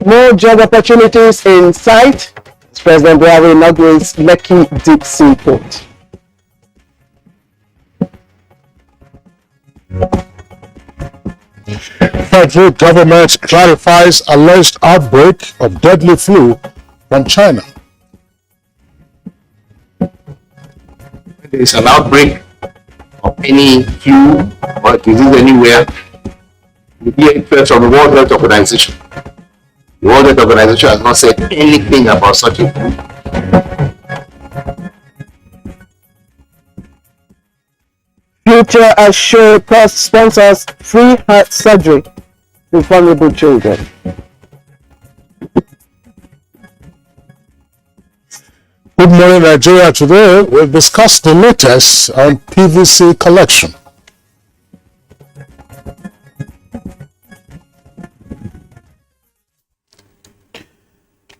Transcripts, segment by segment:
More job opportunities in sight. President Buhari inaugurates Lekki Deep Sea Port. Federal government clarifies alleged outbreak of deadly flu from China. There is an outbreak of any flu or disease anywhere, you hear it first from the World Health Organization. The World Health Organization has not said anything about such a flu. Future Assure Plus sponsors free heart surgery to vulnerable children. Good morning, Nigeria. Today we'll discuss the latest on PVC collection.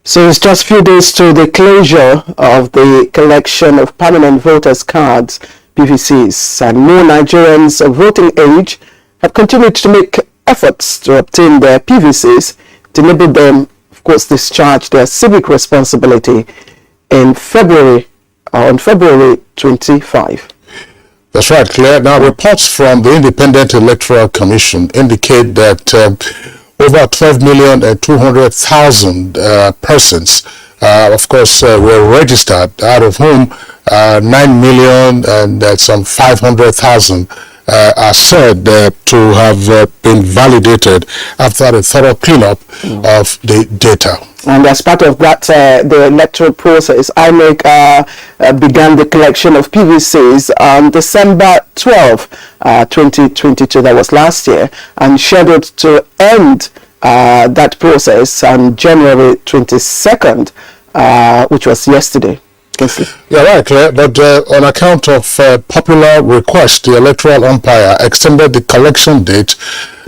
So it's just a few days to the closure of the collection of permanent voters' cards, PVCs, and more Nigerians of voting age have continued to make efforts to obtain their PVCs to enable them, of course, discharge their civic responsibility on February 25. That's right, Claire. Now, reports from the Independent Electoral Commission indicate that over 12,200,000 persons, of course, were registered, out of whom 9 million and some 500,000 are said to have been validated after a thorough cleanup of the data. And as part of that, the electoral process, INEC began the collection of PVCs on December 12, 2022, that was last year, and scheduled to end that process on January 22nd, which was yesterday. Yeah, right, Claire. But on account of popular request, the electoral umpire extended the collection date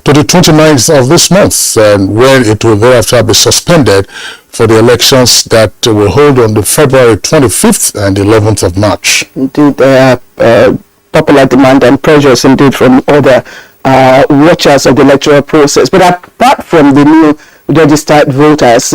to the 29th of this month, where it will thereafter be suspended for the elections that will hold on the February 25th and 11th of March. Indeed, popular demand and pressures indeed from other watchers of the electoral process. But apart from the new registered voters,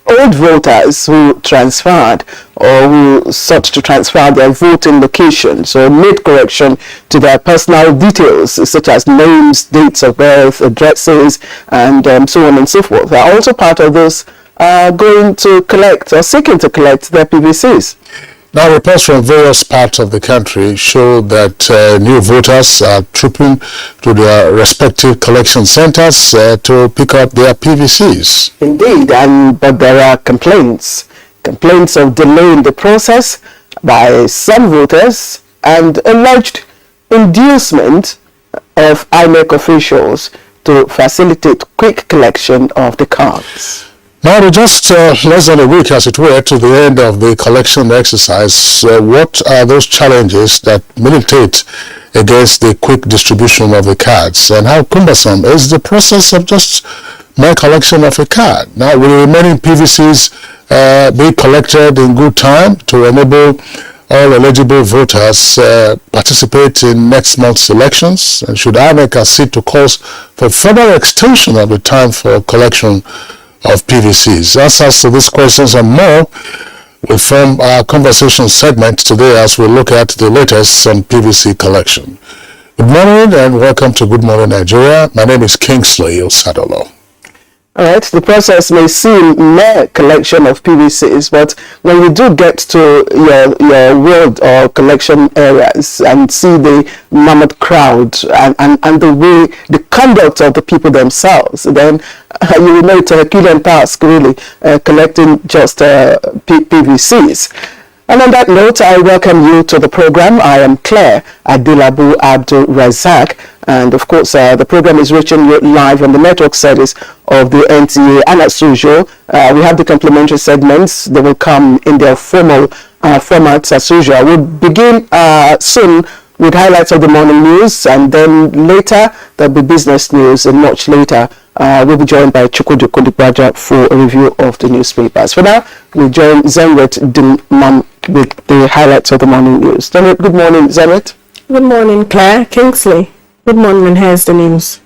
old voters who transferred or who sought to transfer their voting locations or made correction to their personal details such as names, dates of birth, addresses, and so on and so forth are also part of those going to collect or seeking to collect their PVCs. Now, reports from various parts of the country show that new voters are trooping to their respective collection centers to pick up their PVCs. Indeed, but there are complaints of delay in the process by some voters and alleged inducement of INEC officials to facilitate quick collection of the cards. Now, we're just less than a week, as it were, to the end of the collection exercise. What are those challenges that militate against the quick distribution of the cards? And how cumbersome is the process of just mere collection of a card? Now, will the remaining PVCs be collected in good time to enable all eligible voters participate in next month's elections? And should INEC accede to calls for further extension of the time for collection of PVCs? Answers to these questions and more will form our conversation segment today as we look at the latest on PVC collection. Good morning and welcome to Good Morning Nigeria. My name is Kingsley Osadolo. All right, the process may seem mere collection of PVCs, but when you do get to your ward or collection areas and see the mammoth crowd and the way, the conduct of the people themselves, then you will know it's a Herculean task, really, collecting just PVCs. And on that note, I welcome you to the program. I am Claire Adilabu Abdul Razak. And of course, the program is reaching you live on the network service of the NTA. And as usual, we have the complimentary segments. They will come in their formal formats as usual. We'll begin soon with highlights of the morning news. And then later, there'll be business news. And much later, we'll be joined by Chukwudu Kundigbaja for a review of the newspapers. For now, we'll join Zenret Dimam with the highlights of the morning news. Good morning, Zenret. Good morning, Claire. Kingsley. Good morning, and here's the news.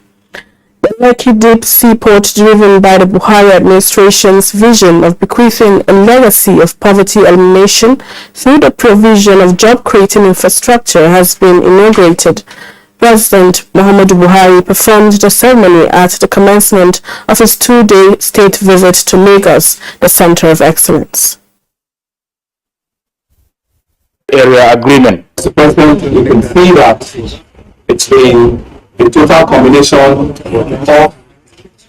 The Lekki Deep Seaport, driven by the Buhari administration's vision of bequeathing a legacy of poverty elimination through the provision of job-creating infrastructure, has been inaugurated. President Muhammadu Buhari performed the ceremony at the commencement of his two-day state visit to Lagos, the center of excellence. Area agreement. Mr. President, you can see that it's been a total combination of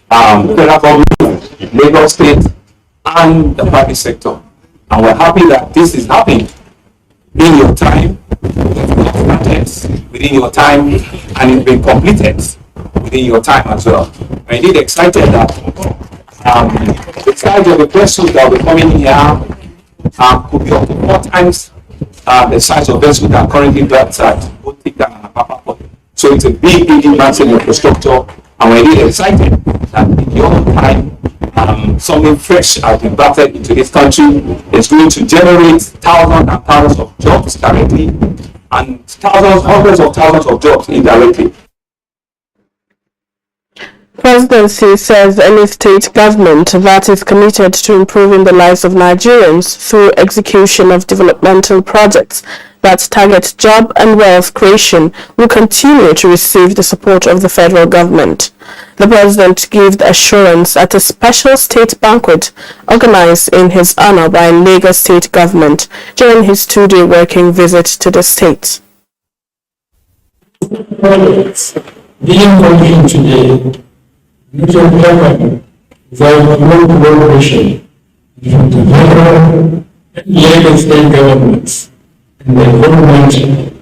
federal government, Lagos State, and the private sector. And we're happy that this is happening in your time, within your time, and it's been completed within your time as well. I'm indeed excited that the size of the vessels that will be coming here could be up to 4 times the size of vessels that are currently built at Otika and Apapa Port. So it's a big massive infrastructure, and we're really excited that in your time, something fresh has been battered into this country. It's going to generate thousands and thousands of jobs directly, and hundreds of thousands of jobs indirectly. Presidency says any state government that is committed to improving the lives of Nigerians through execution of developmental projects that target job and wealth creation will continue to receive the support of the federal government. The president gave the assurance at a special state banquet organized in his honor by Lagos state government during his two-day working visit to the state. Being working today, mutual government without no cooperation between the federal and Lagos state governments and the government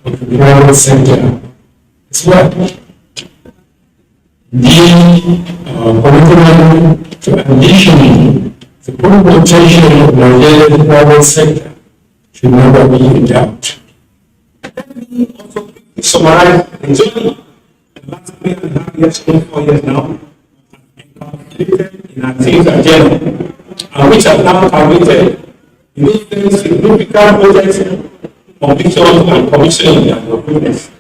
of the private sector as well. The commitment to unleashing the full potential of Nigeria's private sector should never be in doubt. Let me also quickly summarize the journey. The last 3.5 years, 4 years now, in our team's agenda, and which have now committed significant projects, conviction and commissioning and progress.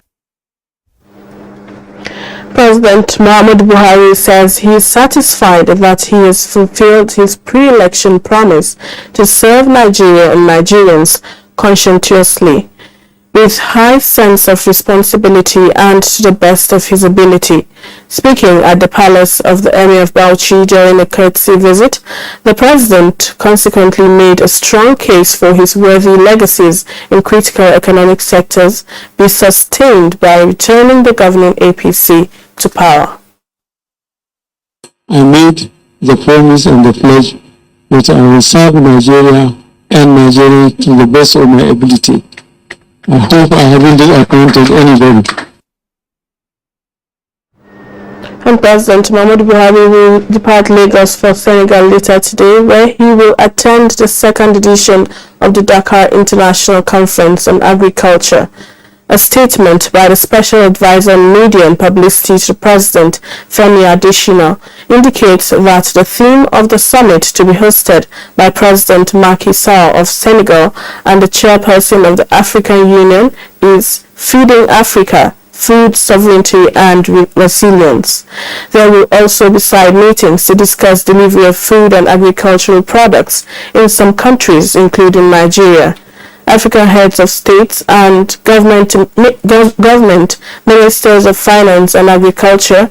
President Muhammadu Buhari says he is satisfied that he has fulfilled his pre-election promise to serve Nigeria and Nigerians conscientiously, with high sense of responsibility and to the best of his ability. Speaking at the palace of the Emir of Bauchi during a courtesy visit, the president consequently made a strong case for his worthy legacies in critical economic sectors be sustained by returning the governing APC to power. I made the promise and the pledge that I will serve Nigeria and Nigerians to the best of my ability. I hope I haven't disappointed anybody. And President Muhammadu Buhari will depart Lagos for Senegal later today, where he will attend the second edition of the Dakar International Conference on Agriculture. A statement by the Special Advisor on Media and Publicity to President Femi Adesina indicates that the theme of the summit, to be hosted by President Macky Sall of Senegal and the chairperson of the African Union, is Feeding Africa, Food Sovereignty and Resilience. There will also be side meetings to discuss delivery of food and agricultural products in some countries, including Nigeria. African heads of states and government ministers of finance and agriculture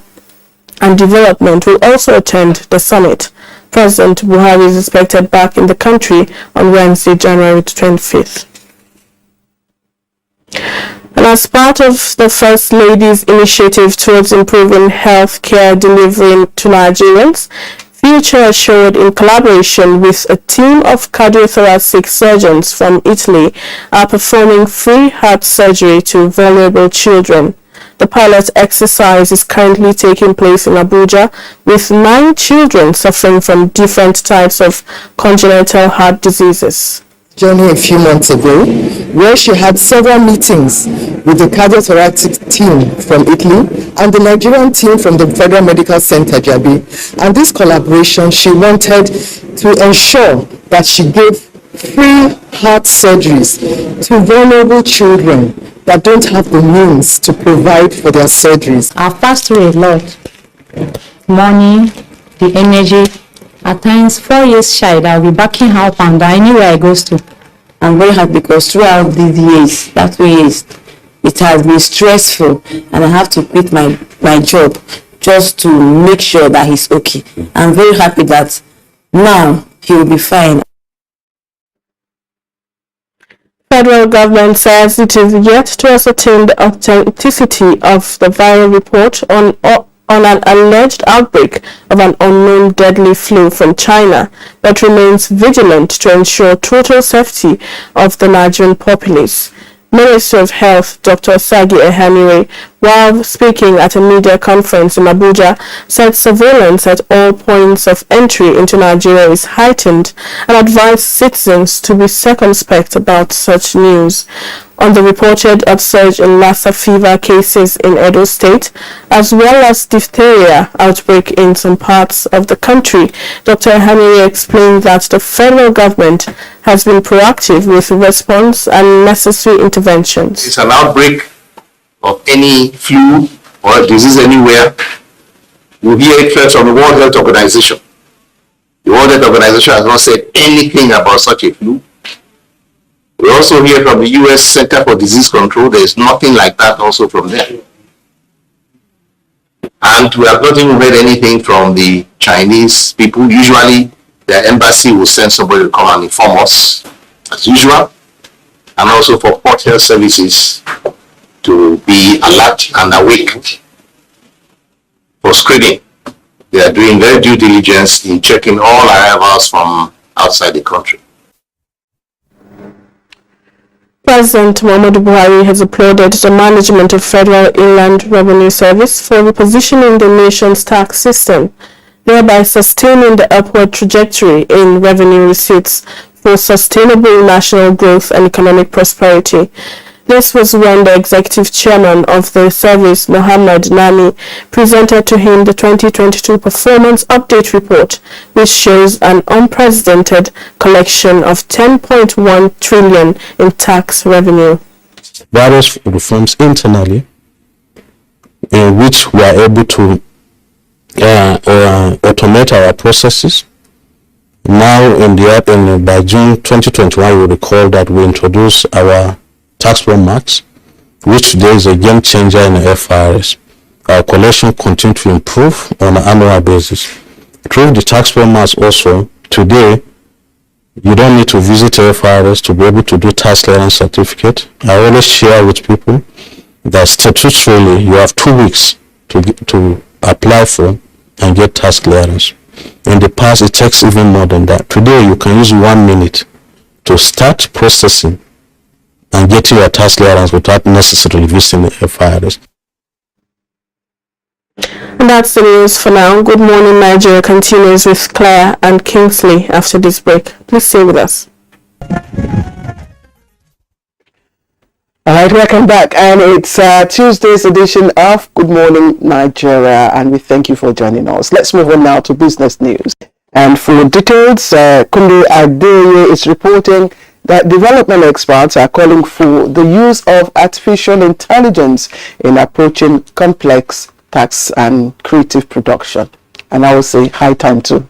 and development will also attend the summit. President Buhari is expected back in the country on Wednesday, January 25th. And as part of the First Lady's initiative towards improving health care delivery to Nigerians, Future Assured, in collaboration with a team of cardiothoracic surgeons from Italy, are performing free heart surgery to vulnerable children. The pilot exercise is currently taking place in Abuja, with 9 children suffering from different types of congenital heart diseases. Journey a few months ago, where she had several meetings with the cardiothoracic team from Italy and the Nigerian team from the Federal Medical Center, Jabi. And this collaboration, she wanted to ensure that she gave free heart surgeries to vulnerable children that don't have the means to provide for their surgeries. I've passed through a lot money, the energy. At times, 4 years shy, I'll be backing up and anywhere I goes to. I'm very happy because throughout these years, that 2 years, it has been stressful and I have to quit my job just to make sure that he's okay. I'm very happy that now he will be fine. Federal government says it is yet to ascertain the authenticity of the viral report on an alleged outbreak of an unknown deadly flu from China, but remains vigilant to ensure total safety of the Nigerian populace. Minister of Health Dr. Sagi Ehanire, while speaking at a media conference in Abuja, said surveillance at all points of entry into Nigeria is heightened and advised citizens to be circumspect about such news. On the reported upsurge in Lassa fever cases in Edo State, as well as diphtheria outbreak in some parts of the country, Dr. Ehanire explained that the federal government has been proactive with response and necessary interventions. It's an outbreak of any flu or disease anywhere. You hear it first from the World Health Organization. The World Health Organization has not said anything about such a flu. We also hear from the U.S. Center for Disease Control. There is nothing like that also from there. And we have not even heard anything from the Chinese people. Usually, their embassy will send somebody to come and inform us, as usual, and also for port health services to be alert and awake for screening. They are doing their due diligence in checking all arrivals from outside the country. President Muhammadu Buhari has applauded the management of Federal Inland Revenue Service for repositioning the nation's tax system, thereby sustaining the upward trajectory in revenue receipts for sustainable national growth and economic prosperity. This was when the executive chairman of the service, Mohammed Nami, presented to him the 2022 Performance Update Report, which shows an unprecedented collection of 10.1 trillion in tax revenue. Various reforms internally, in which we are able to automate our processes. Now, by June 2021, you recall that we introduced our tax formats, which today is a game changer in the FRS. Our collection continues to improve on an annual basis. Through the tax formats also, today, you don't need to visit a FRS to be able to do tax clearance certificate. I always share with people that statutorily you have 2 weeks to apply for and get tax clearance. In the past, it takes even more than that. Today, you can use 1 minute to start processing and getting your tax clearance without necessarily visiting the FIRS. And that's the news for now. Good Morning Nigeria continues with Claire and Kingsley after this break. Please stay with us. Alright, welcome back, and it's Tuesday's edition of Good Morning Nigeria, and we thank you for joining us. Let's move on now to business news. And for details, Kunde Adeye is reporting that development experts are calling for the use of artificial intelligence in approaching complex tax and creative production. And I will say high time too.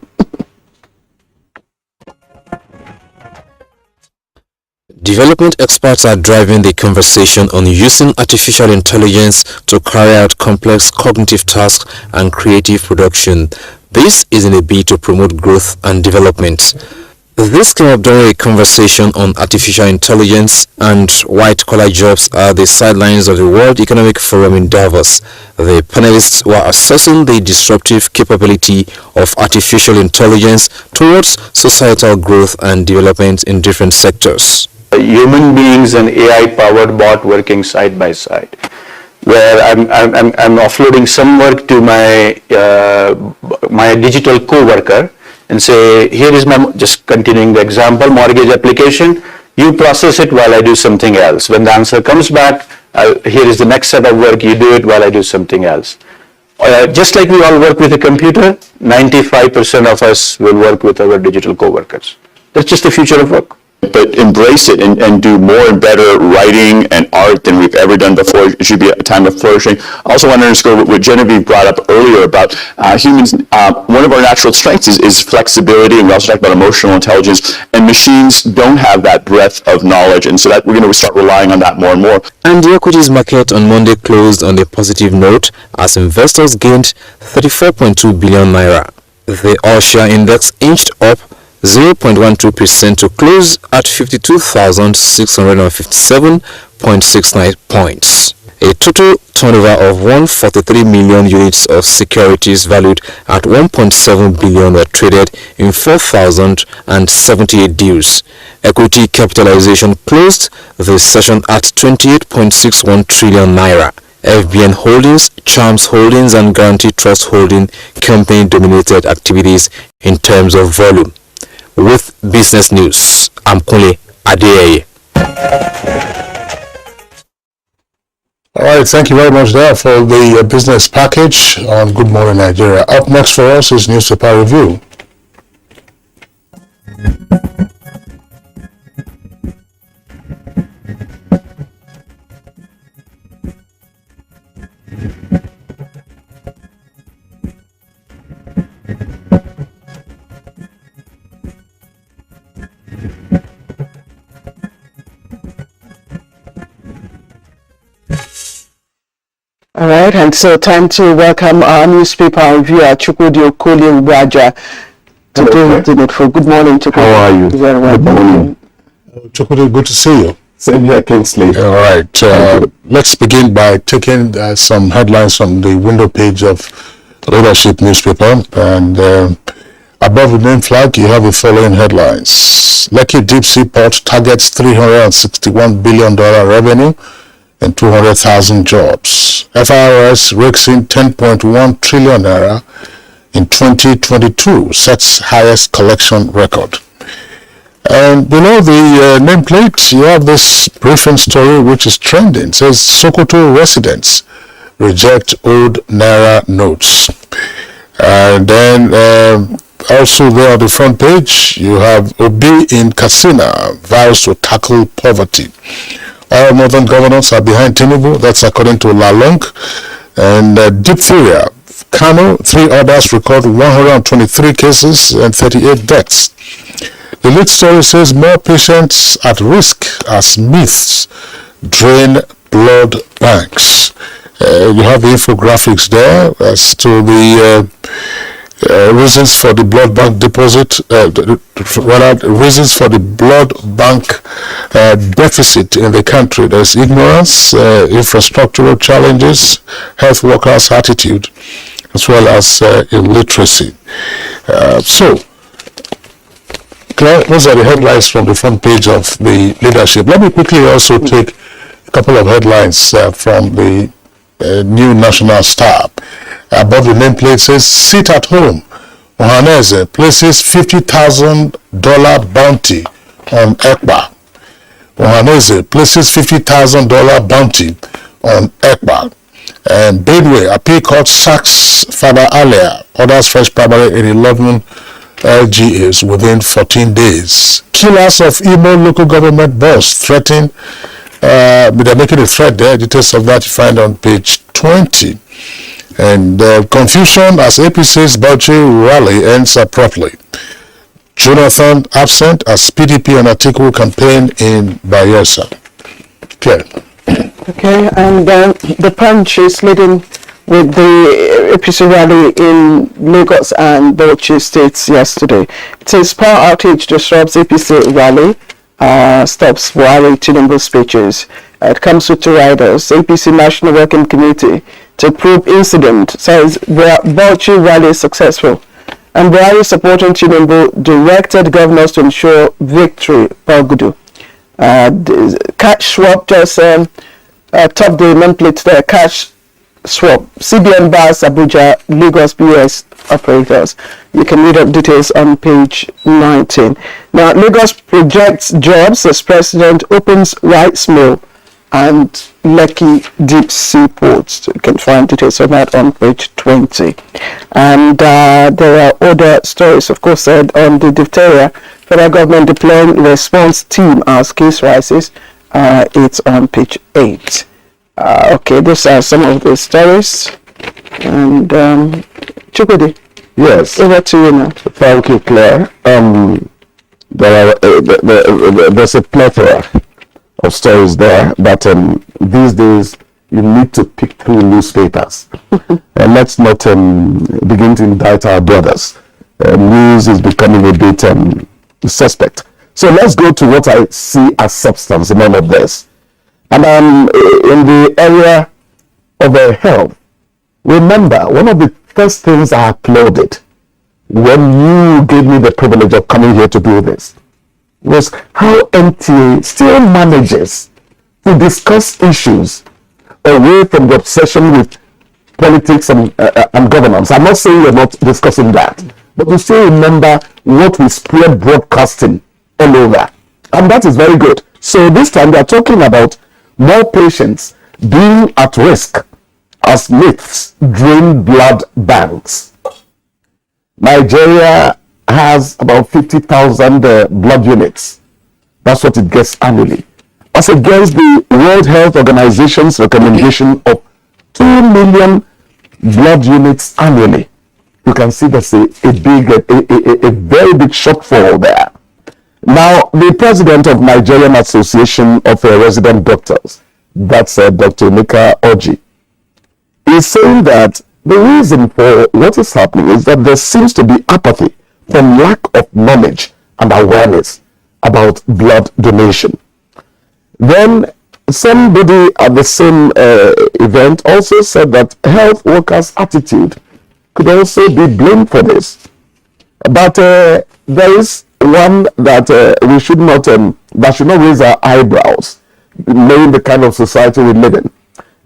Development experts are driving the conversation on using artificial intelligence to carry out complex cognitive tasks and creative production. This is in a bid to promote growth and development. This came up during a conversation on artificial intelligence and white-collar jobs at the sidelines of the World Economic Forum in Davos. The panelists were assessing the disruptive capability of artificial intelligence towards societal growth and development in different sectors. Human beings and AI-powered bot working side by side, where I'm offloading some work to my digital co-worker and say, here is my, just continuing the example, mortgage application, you process it while I do something else. When the answer comes back, here is the next set of work, you do it while I do something else. Just like we all work with a computer, 95% of us will work with our digital co-workers. That's just the future of work. but embrace it and do more and better writing and art than we've ever done before. It should be a time of flourishing. I also want to underscore what Genevieve brought up earlier about humans. One of our natural strengths is flexibility, and we also talked about emotional intelligence, and machines don't have that breadth of knowledge, and so that we're going to start relying on that more and more. And the equities market on Monday closed on a positive note as investors gained 34.2 billion naira. The all-share index inched up 0.12% to close at 52,657.69 points. A total turnover of 143 million units of securities valued at 1.7 billion were traded in 4,078 deals. Equity capitalization closed the session at 28.61 trillion naira. FBN Holdings, Charms Holdings and Guarantee Trust Holding Company dominated activities in terms of volume. With business news, I'm Kunle Adeyeye. All right, thank you very much there for the business package on Good Morning Nigeria. Up next for us is Newspaper Review. All right, and so time to welcome our newspaper reviewer, Chukwudi Okoli Raja, to do the needful. Good morning, Chukwudi. How are you? Very well. Good morning. Chukwudi, good to see you. Same here, Kingsley. All right, let's begin by taking some headlines from the window page of Leadership newspaper. And above the name flag, you have the following headlines. Lekki Deep Sea Port targets $361 billion revenue and 200,000 jobs. FIRS rakes in 10.1 trillion naira in 2022, sets highest collection record. And below the nameplate, you have this briefing story which is trending. It says Sokoto residents reject old naira notes. And then also there on the front page, you have Obi in Katsina vows to tackle poverty. All northern governors are behind Tinubu, that's according to Lalong. And diphtheria, Kano, 3 others record 123 cases and 38 deaths. The lead story says more patients at risk as myths drain blood banks. You have the infographics there as to the reasons for the blood bank deposit, reasons for the blood bank deficit in the country. There's ignorance, infrastructural challenges, health workers' attitude, as well as illiteracy. So, those are the headlines from the front page of the Leadership. Let me quickly also take a couple of headlines from the New National Star. Above the nameplate says, sit at home. Ohaneze places $50,000 bounty on Ekpa. Ohaneze places $50,000 bounty on Ekpa. And Bedway, appeal court sacks Father Alia, orders fresh primary in 11 LGAs within 14 days. Killers of Imo local government boss threaten, they're making a threat there. Details of that you find on page 20. And confusion as APC's Bauchi rally ends abruptly. Jonathan absent as PDP and Atiku campaign in Bayelsa. Okay. Okay, and the Punch is leading with the APC rally in Lagos and Bauchi states yesterday. It says power outage disrupts APC rally, stops Buhari Tinubu speeches. It comes with 2 riders. APC National Working Committee to probe incident says Bauchi rally successful. And Buhari supporting Tinubu directed governors to ensure victory. Pagudu. Cash swap just top the nameplate there. Cash swap. CBN bars Abuja, Lagos BS operators. You can read up details on page 19. Now, Lagos projects jobs as president opens rice mill and Lekki Deep Sea Ports. You can find details of that on page 20. And there are other stories, of course, said on the diphtheria. Federal government deploying response team as case rises. It's on page 8. Okay, these are some of the stories. And Chukwudi, Yes. over to you now. Thank you, Claire. There's a plethora of stories there, but these days you need to pick through newspapers. And let's not begin to indict our brothers. News is becoming a bit suspect. So let's go to what I see as substance in all of this. And in the area of health, remember, one of the first things I applauded when you gave me the privilege of coming here to do this was how NTA still manages to discuss issues away from the obsession with politics and governance. I'm not saying you're not discussing that, but you still remember what we spread broadcasting all over. And that is very good. So this time they're talking about more patients being at risk as myths drain blood banks. Nigeria has about 50,000 blood units. That's what it gets annually. As against the World Health Organization's recommendation of 2 million blood units annually. You can see there's a very big shortfall there. Now, the president of Nigerian Association of Resident Doctors, that's Dr. Nika Oji, is saying that the reason for what is happening is that there seems to be apathy from lack of knowledge and awareness about blood donation. Then somebody at the same event also said that health workers' attitude could also be blamed for this. But there is one that we should not raise our eyebrows, knowing the kind of society we live in.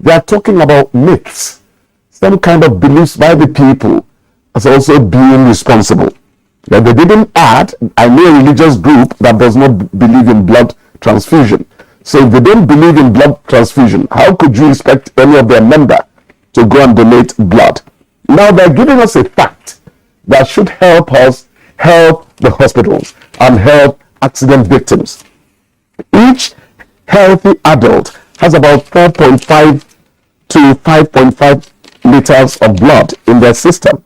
They are talking about myths, some kind of beliefs by the people as also being responsible. That they didn't add, I know a religious group that does not believe in blood transfusion. So if they don't believe in blood transfusion, how could you expect any of their member to go and donate blood? Now they're giving us a fact that should help us help the hospitals and help accident victims. Each healthy adult has about 4.5 to 5.5 liters of blood in their system.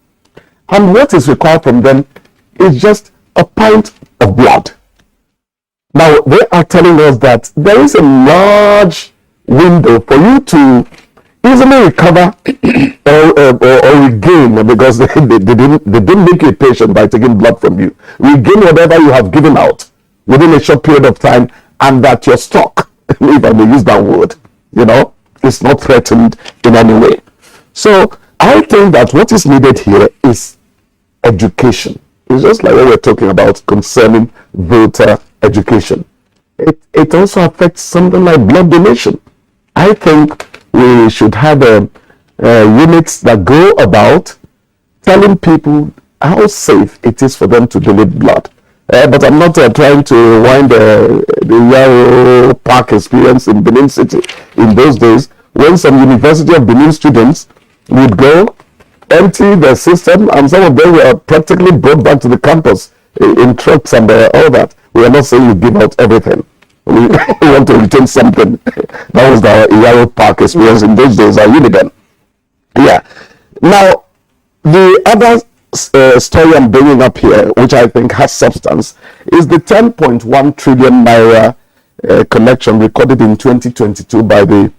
And what is required from them is just a pint of blood. Now, they are telling us that there is a large window for you to easily recover or regain, because they didn't make you a patient by taking blood from you. Regain whatever you have given out within a short period of time, and that your stock, if I may use that word, is not threatened in any way. So I think that what is needed here is education. It's just like what we're talking about concerning voter education. It also affects something like blood donation. I think we should have units that go about telling people how safe it is for them to donate blood. But I'm not trying to wind the Yaro Park experience in Benin City. In those days, when some University of Benin students would go empty their system, and some of them were practically brought back to the campus in trucks and all that. We are not saying you give out everything. We want to retain something. That was the Yaro Park experience in those days at Uniden. Yeah. Now, the other story I'm bringing up here, which I think has substance, is the 10.1 trillion naira collection recorded in 2022 by the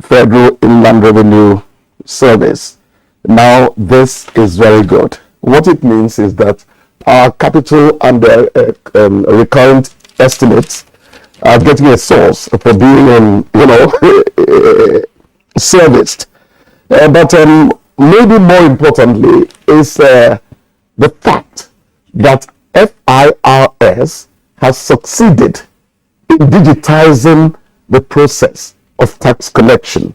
Federal Inland Revenue Service. Now, this is very good. What it means is that our capital and recurrent estimates are getting a source for being, serviced. But maybe more importantly is the fact that FIRS has succeeded in digitizing the process of tax collection.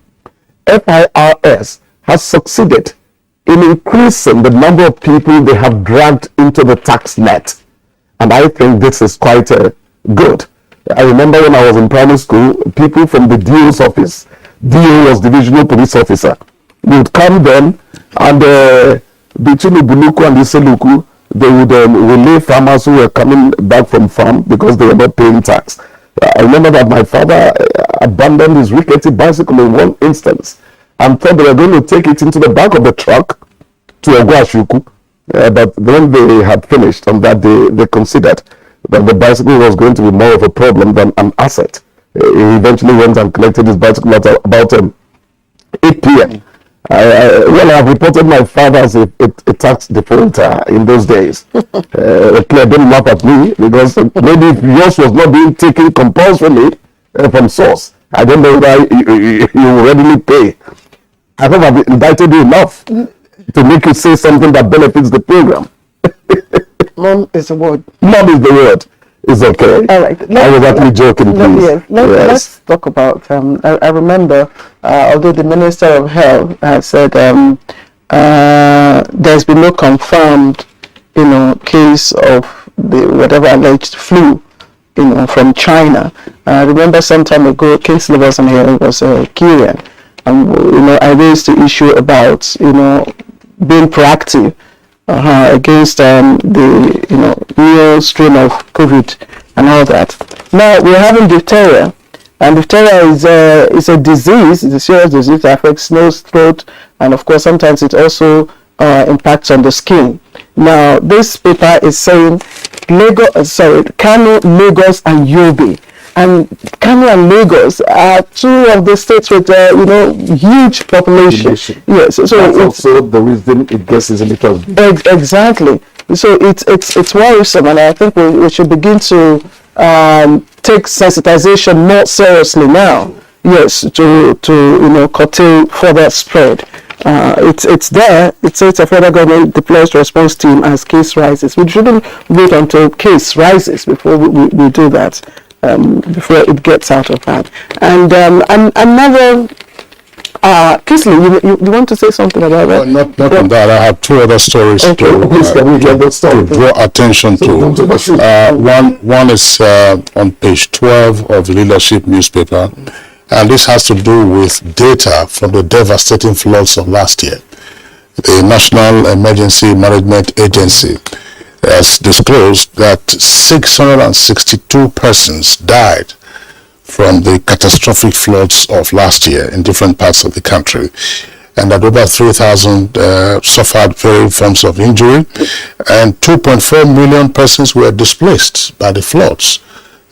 FIRS has succeeded in increasing the number of people they have dragged into the tax net. And I think this is quite good. I remember when I was in primary school, people from the DO's office, DO was Divisional Police Officer, would come then, and between Ubuluku and Iseluku, they would relay farmers who were coming back from farm because they were not paying tax. I remember that my father abandoned his rickety bicycle in one instance and thought they were going to take it into the back of the truck to Oguashuku. But when they had finished on that day, they considered that the bicycle was going to be more of a problem than an asset. He eventually went and collected his bicycle at about 8 p.m. Well, I've reported my father as a tax defaulter in those days. Claire, don't laugh at me, because maybe if yours was not being taken compulsorily from source, I don't know why you will readily pay. I hope I've indicted you enough to make you say something that benefits the program. None is the word. None is the word. It's okay. All right. I was actually joking, please. Let's talk about, I remember, although the Minister of Health has said there's been no confirmed, case of the whatever alleged flu, from China. I remember some time ago, case wasn't here, it was Nigerian. I raised the issue about, being proactive against the new strain of COVID and all that. Now we're having diphtheria, and diphtheria is a disease. It's a serious disease that affects nose, throat, and of course sometimes it also impacts on the skin. Now this paper is saying Kano, Lagos, and Yobe. And Kano and Lagos are two of the states with huge population. Yes, so that's also the reason it gets easily transmitted. Exactly. So it's worrisome, and I think we should begin to take sensitization more seriously now. Yes, to curtail further spread. It's there. It says the federal government deploys response team as case rises. We shouldn't wait until case rises before we do that. Before it gets out of hand. And another, Kisley, you want to say something about that? Not on that. I have two other stories to draw attention to. One is on page 12 of the Leadership newspaper, and this has to do with data from the devastating floods of last year. The National Emergency Management Agency has disclosed that 662 persons died from the catastrophic floods of last year in different parts of the country, and that over 3,000 suffered various forms of injury, and 2.4 million persons were displaced by the floods.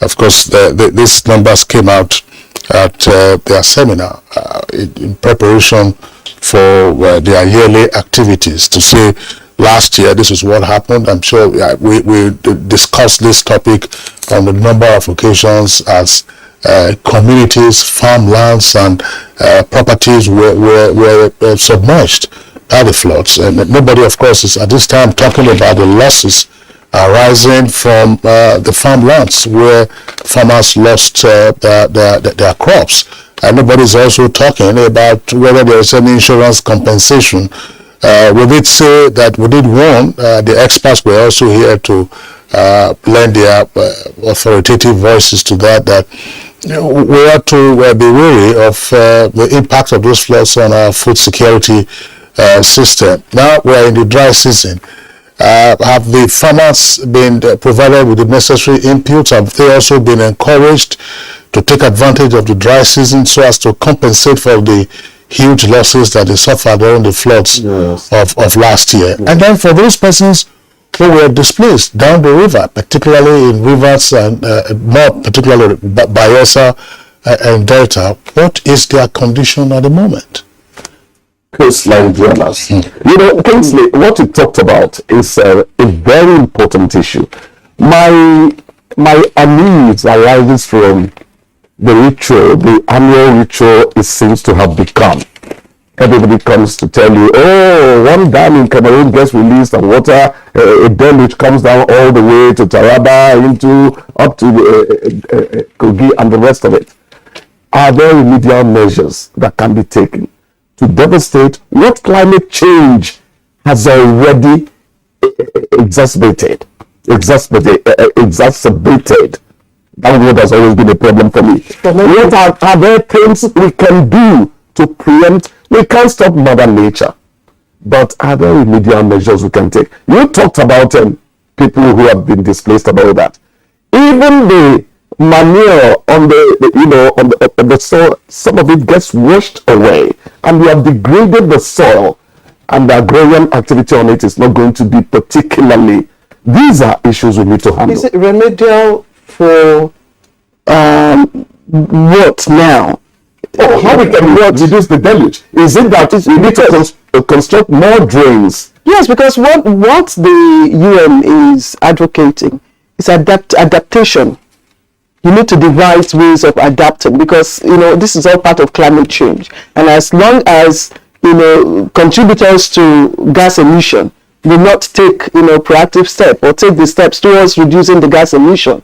Of course, these numbers came out at their seminar in preparation for their yearly activities to say, last year, this is what happened. I'm sure we discussed this topic on a number of occasions as communities, farmlands, and properties were submerged by the floods. And nobody, of course, is at this time talking about the losses arising from the farmlands where farmers lost their crops. And nobody is also talking about whether there is any insurance compensation. We did say that we did warn, the experts were also here to lend their authoritative voices to that we have to be wary of the impact of those floods on our food security system. Now we are in the dry season. Have the farmers been provided with the necessary inputs? Have they also been encouraged to take advantage of the dry season so as to compensate for the huge losses that they suffered during the floods of last year? And then for those persons who were displaced down the river, particularly in rivers and more particularly Bayelsa and Delta, what is their condition at the moment? Coastline dwellers. Kingsley, what you talked about is a very important issue. My unease arises from the ritual, the annual ritual it seems to have become. Everybody comes to tell you, oh, one dam in Cameroon gets released and water, a dam which comes down all the way to Taraba, up to Kogi and the rest of it. Are there remedial measures that can be taken to devastate what climate change has already exacerbated That word has always been a problem for me. What are there things we can do to preempt? We can't stop Mother Nature, but are there remedial measures we can take? You talked about people who have been displaced about that. Even the manure on the soil, some of it gets washed away, and we have degraded the soil, and the agrarian activity on it is not going to be particularly. These are issues we need to handle. Is it remedial for what now? How we can reduce the deluge? Is it that we need to construct more drains? Yes, because what the UN is advocating is adaptation. You need to devise ways of adapting, because this is all part of climate change. And as long as contributors to gas emission will not take proactive step or take the steps towards reducing the gas emission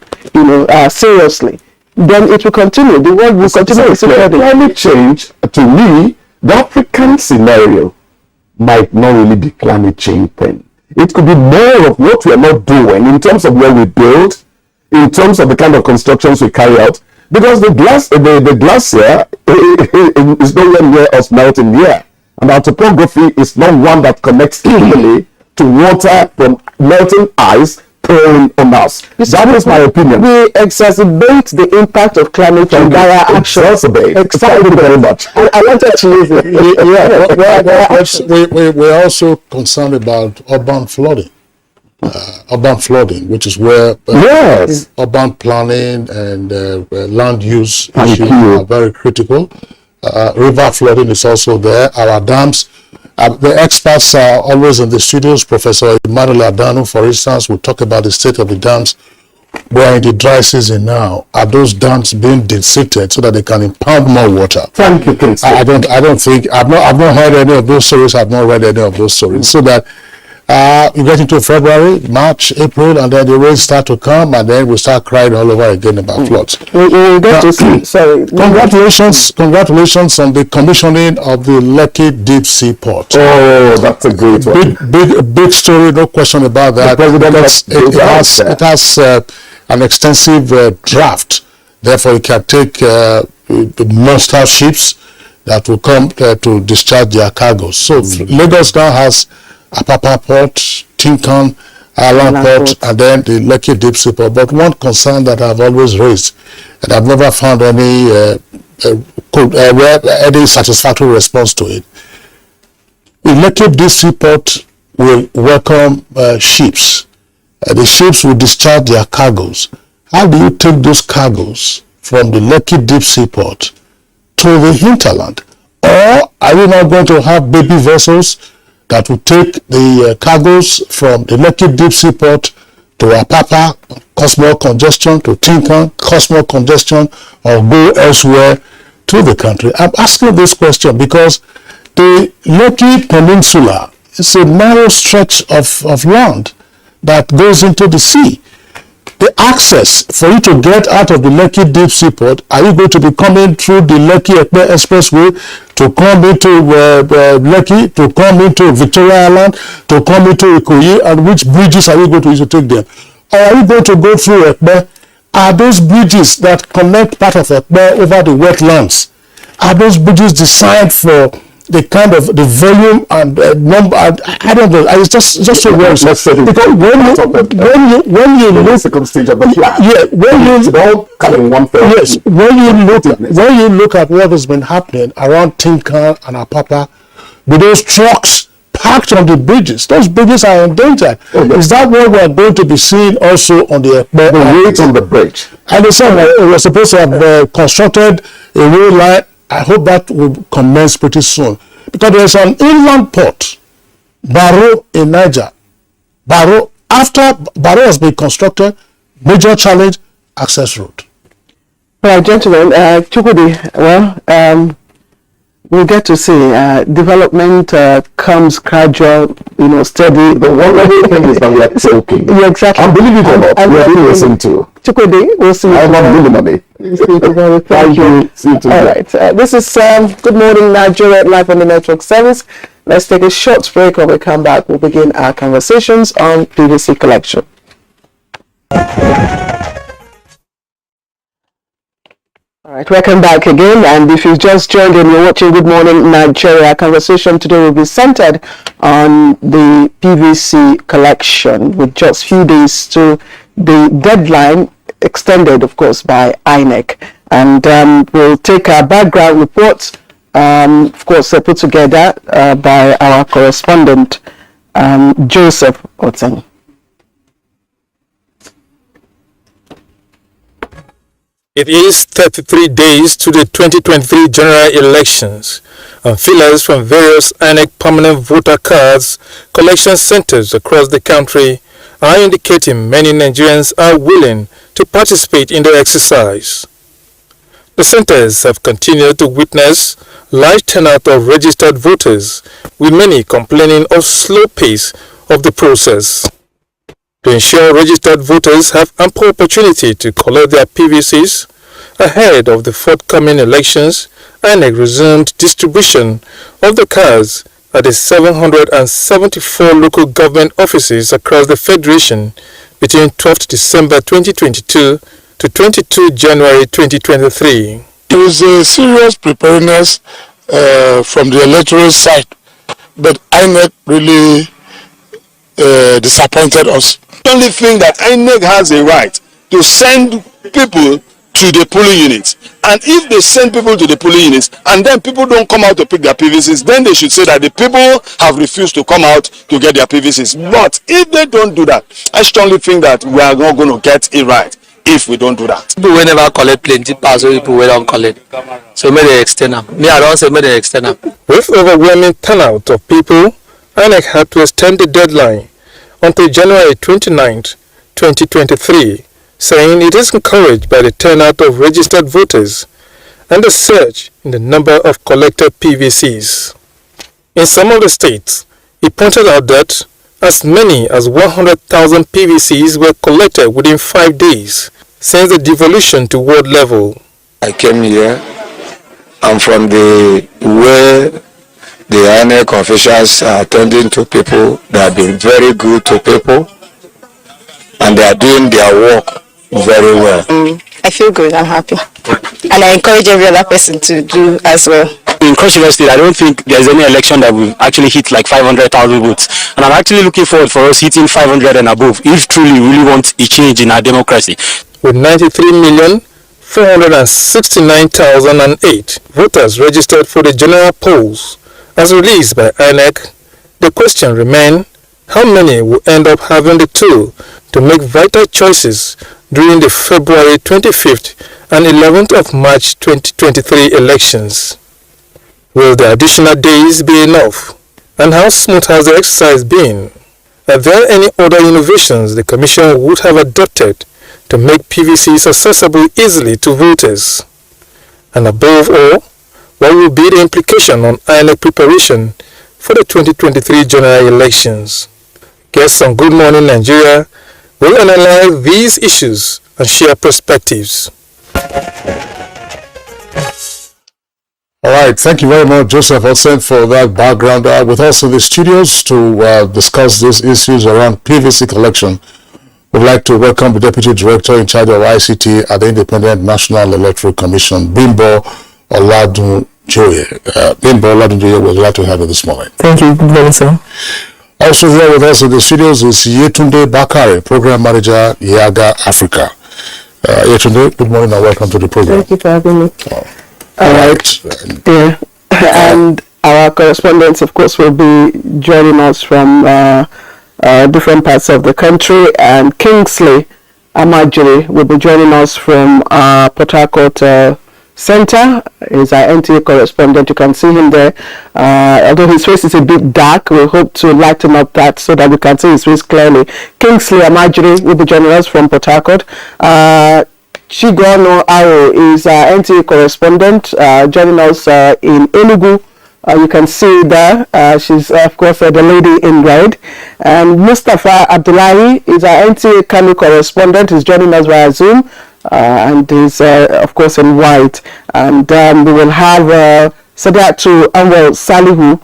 seriously, then it will continue. The world will continue. Climate change, to me, the African scenario might not really be climate change thing. It could be more of what we are not doing in terms of where we build, in terms of the kind of constructions we carry out, because the glacier is nowhere near us melting here, and our topography is not one that connects easily to water from melting ice pouring on us. That is my opinion. We exacerbate the impact of climate change by our actions. Thank you very much. I wanted to use it. We're also concerned about urban flooding. Which is where urban planning and land use issues are very critical. River flooding is also there. Our dams. The experts are always in the studios. Professor Emmanuel Adanu, for instance, will talk about the state of the dams. We're in the dry season now. Are those dams being dissected so that they can impound more water? Thank you, Kingsley. I don't think I've not heard any of those stories. I've not read any of those stories. So that you get into February, March, April, and then the rains start to come, and then we start crying all over again about floods. Congratulations on the commissioning of the Lekki Deep Sea Port. Oh, that's a great one. Big story, no question about that. It has an extensive draft. Therefore, it can take the monster ships that will come to discharge their cargoes. So Lagos now has Apapa Port, Tinkan, Island Port, and then the Lekki Deep Sea Port. But one concern that I've always raised, and I've never found any satisfactory response to it, the Lekki Deep Sea Port will welcome ships. The ships will discharge their cargoes. How do you take those cargoes from the Lekki Deep Sea Port to the hinterland? Or are you not going to have baby vessels that will take the cargoes from the Lekki Deep Sea Port to Apapa, cause more congestion, to Tinkan, cause more congestion, or go elsewhere to the country? I'm asking this question because the Lekki Peninsula is a narrow stretch of land that goes into the sea. The access for you to get out of the Lekki Deep Sea Port, are you going to be coming through the Lekki-Ekpe Expressway to come into Lekki, to come into Victoria Island, to come into Ikoyi, and which bridges are you going to use to take them? Or are you going to go through Ekpe? Are those bridges that connect part of Ekpe over the wetlands, are those bridges designed for the kind of the volume and number? I don't know. It's just so well. Because when you look, second stage of the plan. Yeah, when you look at what has been happening around Tinkan and Apapa, with those trucks parked on the bridges, those bridges are endangered. Is that what we are going to be seeing also on the weight on the bridge? And they said we're supposed to have constructed a rail line. I hope that will commence pretty soon, because there's an inland port, Baro in Niger. After Baro has been constructed, major challenge, access road. Right, gentlemen, Chukwudi, we'll get to see development comes gradual, steady. The one thing is that we are talking. Yeah, exactly. And believe it or not, we are being listened to. Chukwudi, we'll see you. I want million money. Thank you. See you All right. This is Good Morning Nigeria, live on the network service. Let's take a short break. When we come back, we'll begin our conversations on PVC collection. Alright, welcome back again, and if you've just joined in, you're watching Good Morning Nigeria. Our conversation today will be centered on the PVC collection, with just few days to the deadline extended, of course, by INEC. And we'll take our background reports, of course, put together by our correspondent, Joseph Oten. It is 33 days to the 2023 general elections, and fillers from various INEC permanent voter cards collection centers across the country are indicating many Nigerians are willing to participate in the exercise. The centers have continued to witness large turnout of registered voters, with many complaining of slow pace of the process. To ensure registered voters have ample opportunity to collect their PVCs ahead of the forthcoming elections, INEC resumed distribution of the cards at the 774 local government offices across the Federation between 12th December 2022 to 22 January 2023. There is a serious preparedness from the electoral side, but INEC really disappointed us. The only thing that INEC has a right to send people to the polling units, and if they send people to the polling units and then people don't come out to pick their PVCs, then they should say that the people have refused to come out to get their PVCs. But if they don't do that, I strongly think that we are not going to get it right if we don't do that. People will never collect plenty pass, so people will don't collect. So may they extend them. Me, I don't say may they extend them. With overwhelming turnout of people, INEC had to extend the deadline until January 29th, 2023, saying it is encouraged by the turnout of registered voters and the surge in the number of collected PVCs. In some of the states, he pointed out that as many as 100,000 PVCs were collected within 5 days since the devolution to ward level. I came here, and from the way the INEC officials are attending to people, they have been very good to people, and they are doing their work very well. I feel good, I'm happy. And I encourage every other person to do as well. In Cross River State, I don't think there's any election that will actually hit like 500,000 votes. And I'm actually looking forward for us hitting 500 and above, if truly we really want a change in our democracy. With 93,469,008 voters registered for the general polls, as released by INEC, the question remains, how many will end up having the tool to make vital choices during the February 25th and 11th of March 2023 elections? Will the additional days be enough? And how smooth has the exercise been? Are there any other innovations the Commission would have adopted to make PVCs accessible easily to voters? And above all, what will be the implication on INEC preparation for the 2023 general elections? Guests on Good Morning Nigeria will analyze these issues and share perspectives. All right, thank you very much, Joseph Olsen, for that background. With us in the studios to discuss these issues around PVC collection, we'd like to welcome the Deputy Director in charge of ICT at the Independent National Electoral Commission, Bimbo Oladunjoye. Bimbo Oladunjoye, we're glad to have you this morning. Thank you. Good morning, sir. Also here with us in the studios is Yetunde Bakare, Program Manager, Yaga Africa. Yetunde, good morning and welcome to the program. Thank you for having me. All right. Yeah. And our correspondents, of course, will be joining us from different parts of the country. And Kingsley Amajiri will be joining us from Port Harcourt Center. Is our NTA correspondent. You can see him there. Although his face is a bit dark, we hope to lighten up that so that we can see his face clearly. Kingsley Amajiri will be joining us from Port Harcourt. Chigono Aro is our NTA correspondent, joining us in Enugu. You can see there, she's of course the lady in red. And Mustafa Abdullahi is our NTA Kano correspondent, is joining us via Zoom, and is of course in white. And we will have Sadatu Anwar Salihu,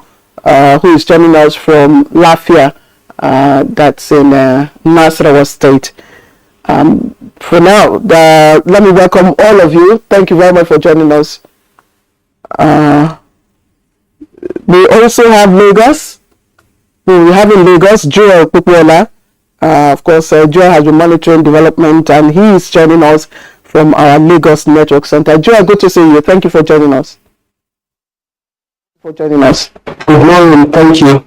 who is joining us from Lafia, that's in Nasarawa State. For now, let me welcome all of you. Thank you very much for joining us. We also have Lagos. We have in Lagos Joel Pupuola. Of course, Joel has been monitoring development, and he is joining us from our Lagos Network Center. Joel, good to see you. Thank you for joining us. Good morning. Thank you.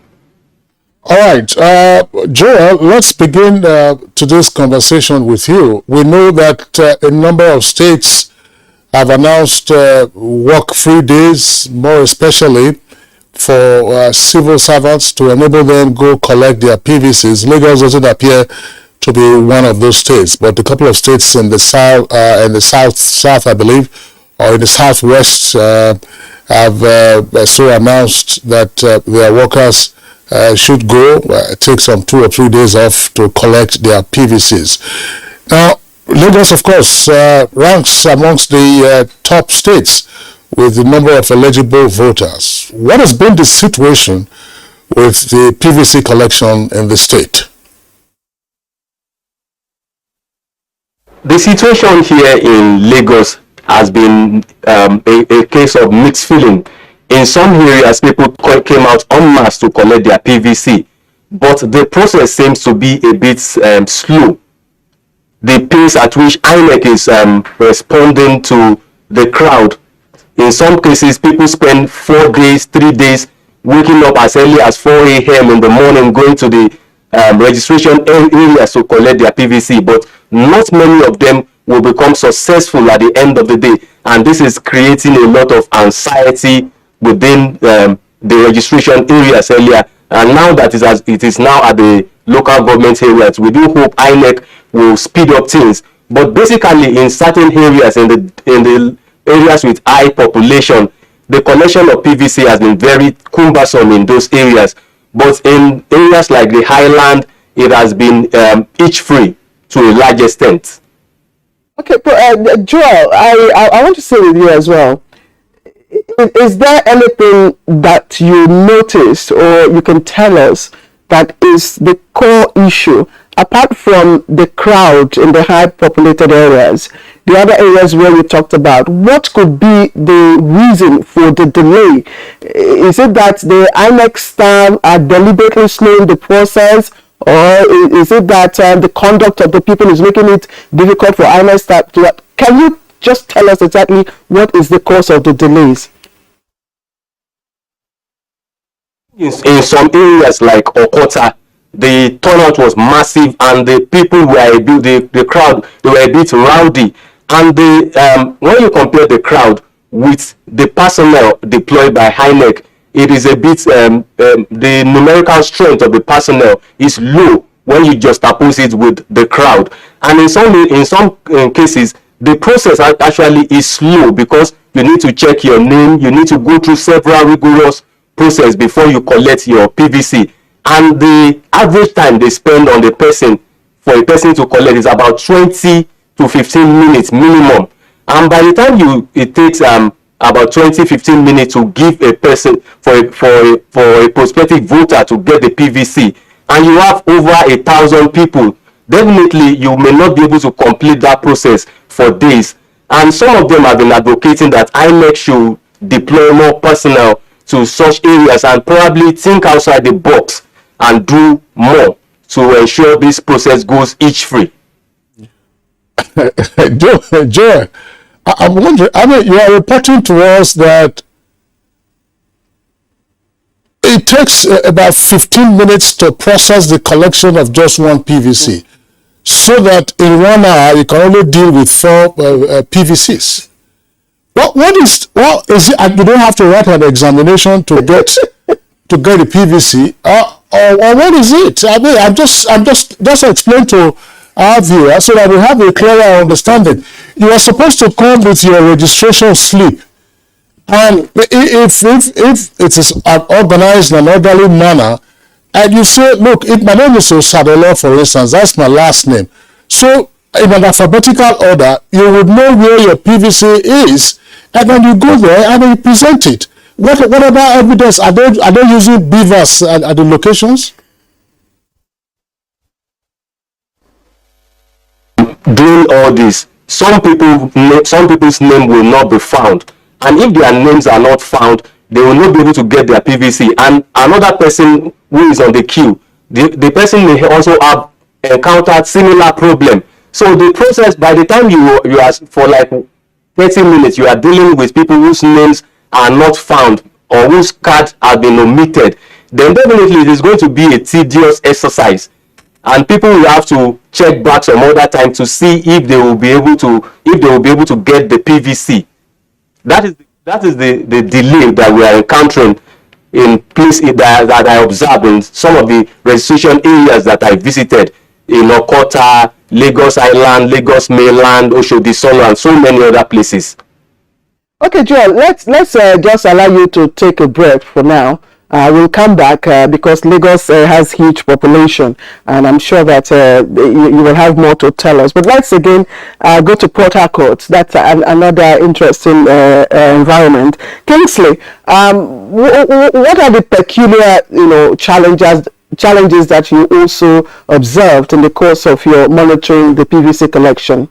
All right, Joel, let's begin today's conversation with you. We know that a number of states have announced work-free days, more especially for civil servants, to enable them go collect their PVCs. Lagos doesn't appear to be one of those states, but a couple of states in the south, I believe, or in the southwest, have so announced that their workers should go take some 2 or 3 days off to collect their PVCs. Now, Lagos, of course, ranks amongst the top states with the number of eligible voters. What has been the situation with the PVC collection in the state? The situation here in Lagos has been a case of mixed feeling. In some areas, people came out en masse to collect their PVC, but the process seems to be a bit slow. The pace at which INEC is responding to the crowd. In some cases, people spend 4 days, 3 days, waking up as early as 4 a.m. in the morning, going to the registration areas to collect their PVC, but not many of them will become successful at the end of the day, and this is creating a lot of anxiety within the registration areas earlier. And now that it is now at the local government areas, we do hope INEC will speed up things. But basically, in certain areas, in the areas with high population, the collection of PVC has been very cumbersome in those areas. But in areas like the highland, it has been each free to a large extent. Okay, Joel, I want to say with you as well. Is there anything that you noticed or you can tell us that is the core issue, apart from the crowd in the high populated areas, the other areas where we talked about? What could be the reason for the delay? Is it that the INEC staff are deliberately slowing the process, or is it that the conduct of the people is making it difficult for INEC staff to? Can you just tell us exactly what is the cause of the delays? In some areas like Okota, the turnout was massive, and the people were the crowd, they were a bit rowdy. And when you compare the crowd with the personnel deployed by INEC, it is a bit the numerical strength of the personnel is low when you just oppose it with the crowd. And in some cases, the process actually is slow, because you need to check your name, you need to go through several rigorous process before you collect your PVC. And the average time they spend on the person, for a person to collect, is about 20 to 15 minutes minimum. And by the time it takes about 20-15 minutes to give a person, for a prospective voter to get the PVC, and you have over 1,000 people, definitely you may not be able to complete that process for days. And some of them have been advocating that INEC should deploy more personnel to such areas and probably think outside the box and do more to ensure this process goes each free. Joe, I'm wondering, you are reporting to us that it takes about 15 minutes to process the collection of just one PVC, so that in 1 hour you can only deal with 4 PVCs. What is it? You don't have to write an examination to get a PVC, or what is it? I mean, I'm just explain to our viewers so that we have a clearer understanding. You are supposed to come with your registration slip, and if it is an organized and orderly manner, and you say, look, my name is Osadolo, for instance, that's my last name. So in an alphabetical order, you would know where your PVC is, and then you go there and you present it. What about evidence? Are they using beavers at the locations? doing all this, some people's name will not be found, and if their names are not found, they will not be able to get their PVC. And another person who is on the queue, the person may also have encountered similar problem. So the process, by the time you are for like 30 minutes, you are dealing with people whose names are not found or whose cards have been omitted, then definitely it is going to be a tedious exercise, and people will have to check back some other time to see if they will be able to get the PVC. That is the delay that we are encountering in places that I observed in some of the registration areas that I visited in Okota, Lagos Island, Lagos Mainland, Oshodi Solo, and so many other places. Okay, Joel, let's just allow you to take a break for now. We'll come back because Lagos has huge population, and I'm sure that you will have more to tell us. But let's again go to Port Harcourt. That's another interesting environment. Kingsley, what are the peculiar, challenges that you also observed in the course of your monitoring the PVC collection?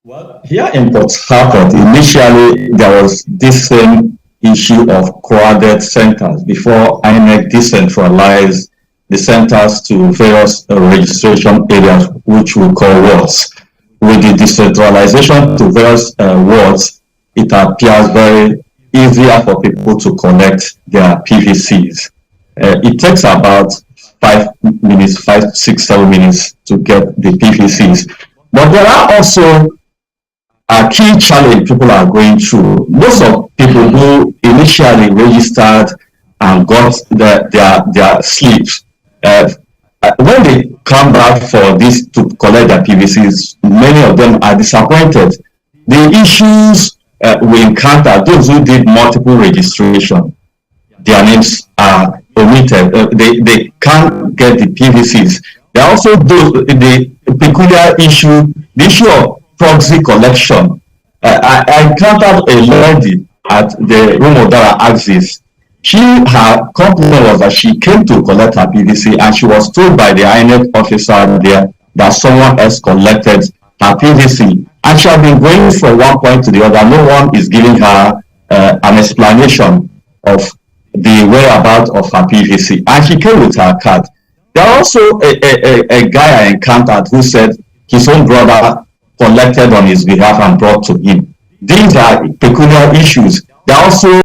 Well, here in Port Harcourt, initially there was this same issue of crowded centers before INEC decentralized the centers to various registration areas, which we call wards. With the decentralization to various wards, it appears very easier for people to collect their PVCs. It takes about 5 minutes, 5, 6, 7 minutes to get the PVCs. But there are also a key challenge people are going through. Most of people who initially registered and got their slips, when they come back for this to collect their PVCs, many of them are disappointed. The issues we encounter, those who did multiple registration, their names are omitted. They can't get the PVCs. There are also the peculiar issue, the issue of proxy collection. I encountered a lady at the Rumodara Axis. Her complaint was that she came to collect her PVC and she was told by the INEC officer there that someone else collected her PVC. And she had been going from one point to the other. No one is giving her an explanation of the whereabouts of her PVC. And she came with her card. There are also a guy I encountered who said his own brother collected on his behalf and brought to him. These are peculiar issues. There are also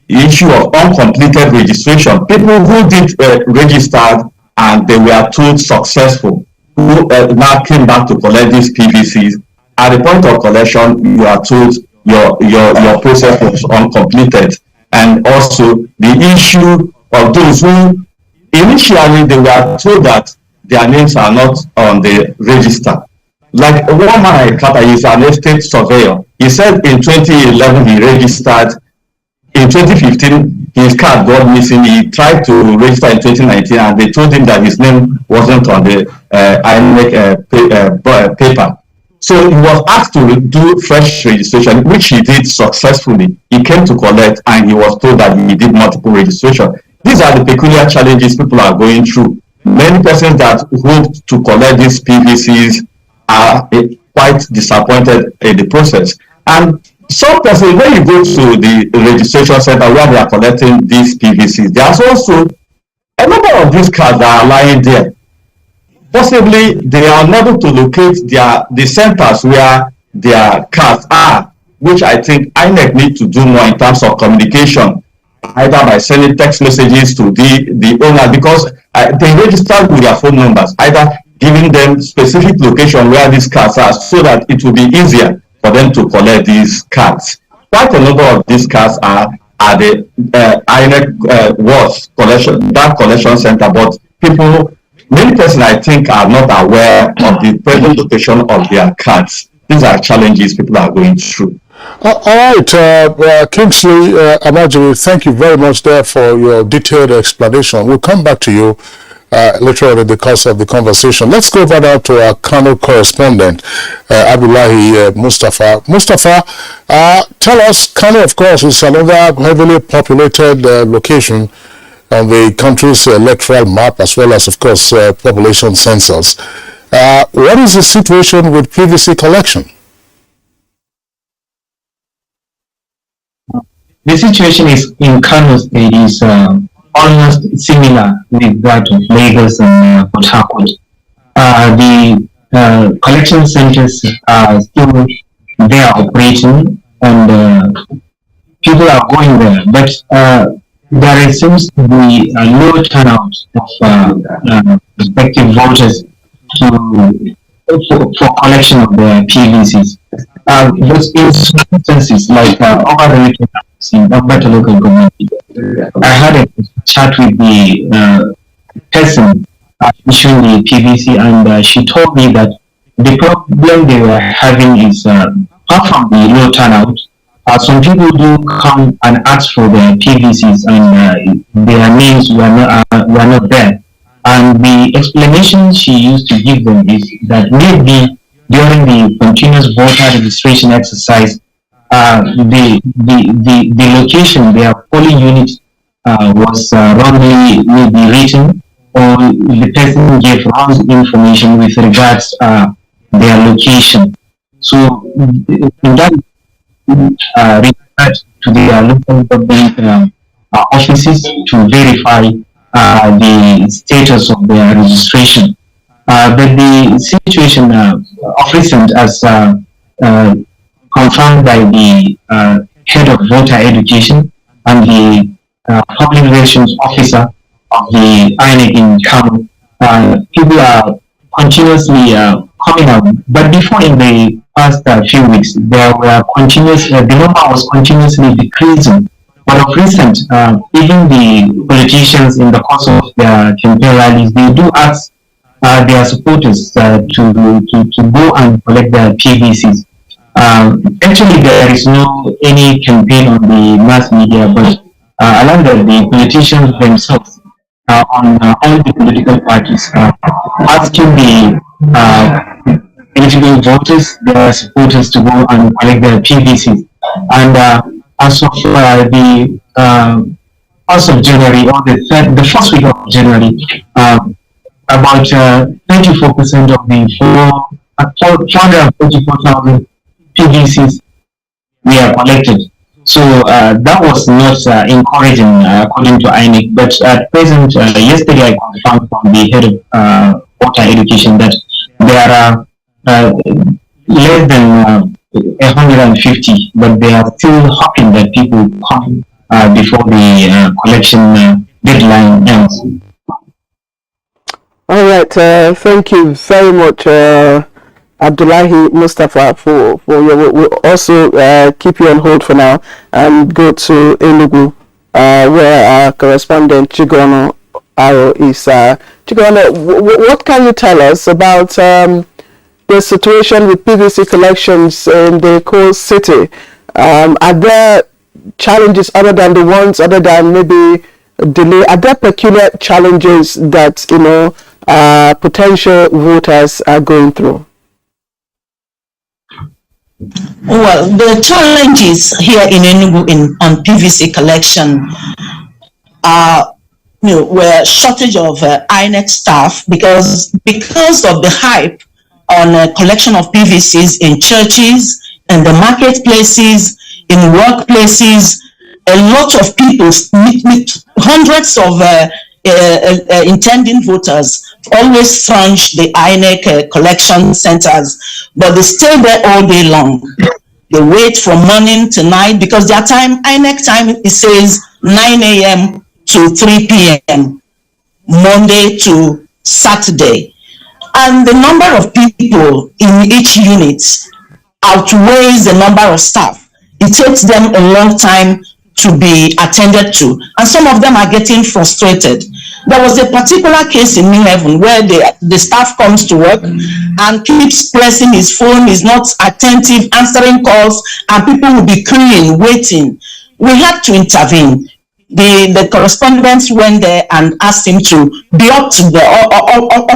the issue of uncompleted registration. People who did registered and they were told successful, who now came back to collect these PVCs. At the point of collection, you are told your process was uncompleted. And also the issue of those who initially they were told that their names are not on the register. Like one man I encountered, he's an estate surveyor. He said in 2011 he registered. In 2015 his card got missing. He tried to register in 2019 and they told him that his name wasn't on the INEC paper. So he was asked to do fresh registration, which he did successfully. He came to collect and he was told that he did multiple registration. These are the peculiar challenges people are going through. Many persons that hope to collect these PVCs are quite disappointed in the process. And some persons, when you go to the registration center where they are collecting these PVCs, there's also a number of these cards that are lying there. Possibly they are unable to locate the centers where their cards are, which I think INEC need to do more in terms of communication, either by sending text messages to the owner, because they registered with their phone numbers, either giving them specific location where these cards are so that it will be easier for them to collect these cards. Quite a number of these cards are at the INEC wards collection, that collection center, but many persons I think are not aware of the present location of their cards. These are challenges people are going through. All right, Kingsley Amajiri, thank you very much there for your detailed explanation. We'll come back to you later on in the course of the conversation. Let's go over now to our Kano correspondent, Abdullahi Mustafa. Mustafa, tell us, Kano, of course, is another heavily populated location on the country's electoral map, as well as, of course, population census. What is the situation with PVC collection? The situation is in Kano State is almost similar with that of Lagos and Port Harcourt. The collection centers are still there operating, and people are going there, but there seems to be a low turnout of prospective voters for collection of the PVCs. But in some instances, like over the in Abuja local government, I had a chat with the person issuing the PVC, and she told me that the problem they were having is apart from the low turnout, some people do come and ask for their PVCs, and their names were not there. And the explanation she used to give them is that maybe during the continuous voter registration exercise, the location, their polling unit was wrongly maybe written, or the person gave wrong information with regards their location. So in that regard to the local government offices to verify the status of their registration. But the situation of recent, as confirmed by the head of voter education and the public relations officer of the INEC in Kano, people are continuously coming out. But before, in the past few weeks, there were the number was continuously decreasing. But of recent, even the politicians in the course of their campaign rallies, they do ask their supporters to go and collect their PVCs. Actually, there is no any campaign on the mass media, but along the politicians themselves on all the political parties asking the eligible voters, their supporters, to go and collect their PVCs. And as of the 1st of January, or the first week of January, about 24% of the 444,000 PVCs were collected. So that was not encouraging according to INEC. But at present, yesterday I confirmed from the head of water education that there are less than 150, but they are still hoping that people come before the collection deadline ends. All right, thank you very much, Abdullahi Mustafa, for your. We'll also keep you on hold for now and go to Enugu, where our correspondent Chigono Aro is. Chigono, what can you tell us about the situation with PVC collections in the coast city? Are there challenges other than maybe delay? Are there peculiar challenges that potential voters are going through? Well, the challenges here in Enugu on PVC collection were shortage of INEC staff because of the hype on collection of PVCs in churches, in the marketplaces, in workplaces. A lot of people, hundreds of intending voters always scrounge the INEC collection centers, but they stay there all day long. They wait from morning to night because their time, INEC time, it says 9 a.m. to 3 p.m., Monday to Saturday. And the number of people in each unit outweighs the number of staff. It takes them a long time to be attended to, and some of them are getting frustrated. There was a particular case in New Haven where the staff comes to work and keeps pressing his phone, is not attentive, answering calls, and people will be queuing, waiting. We had to intervene. The correspondents went there and asked him to be up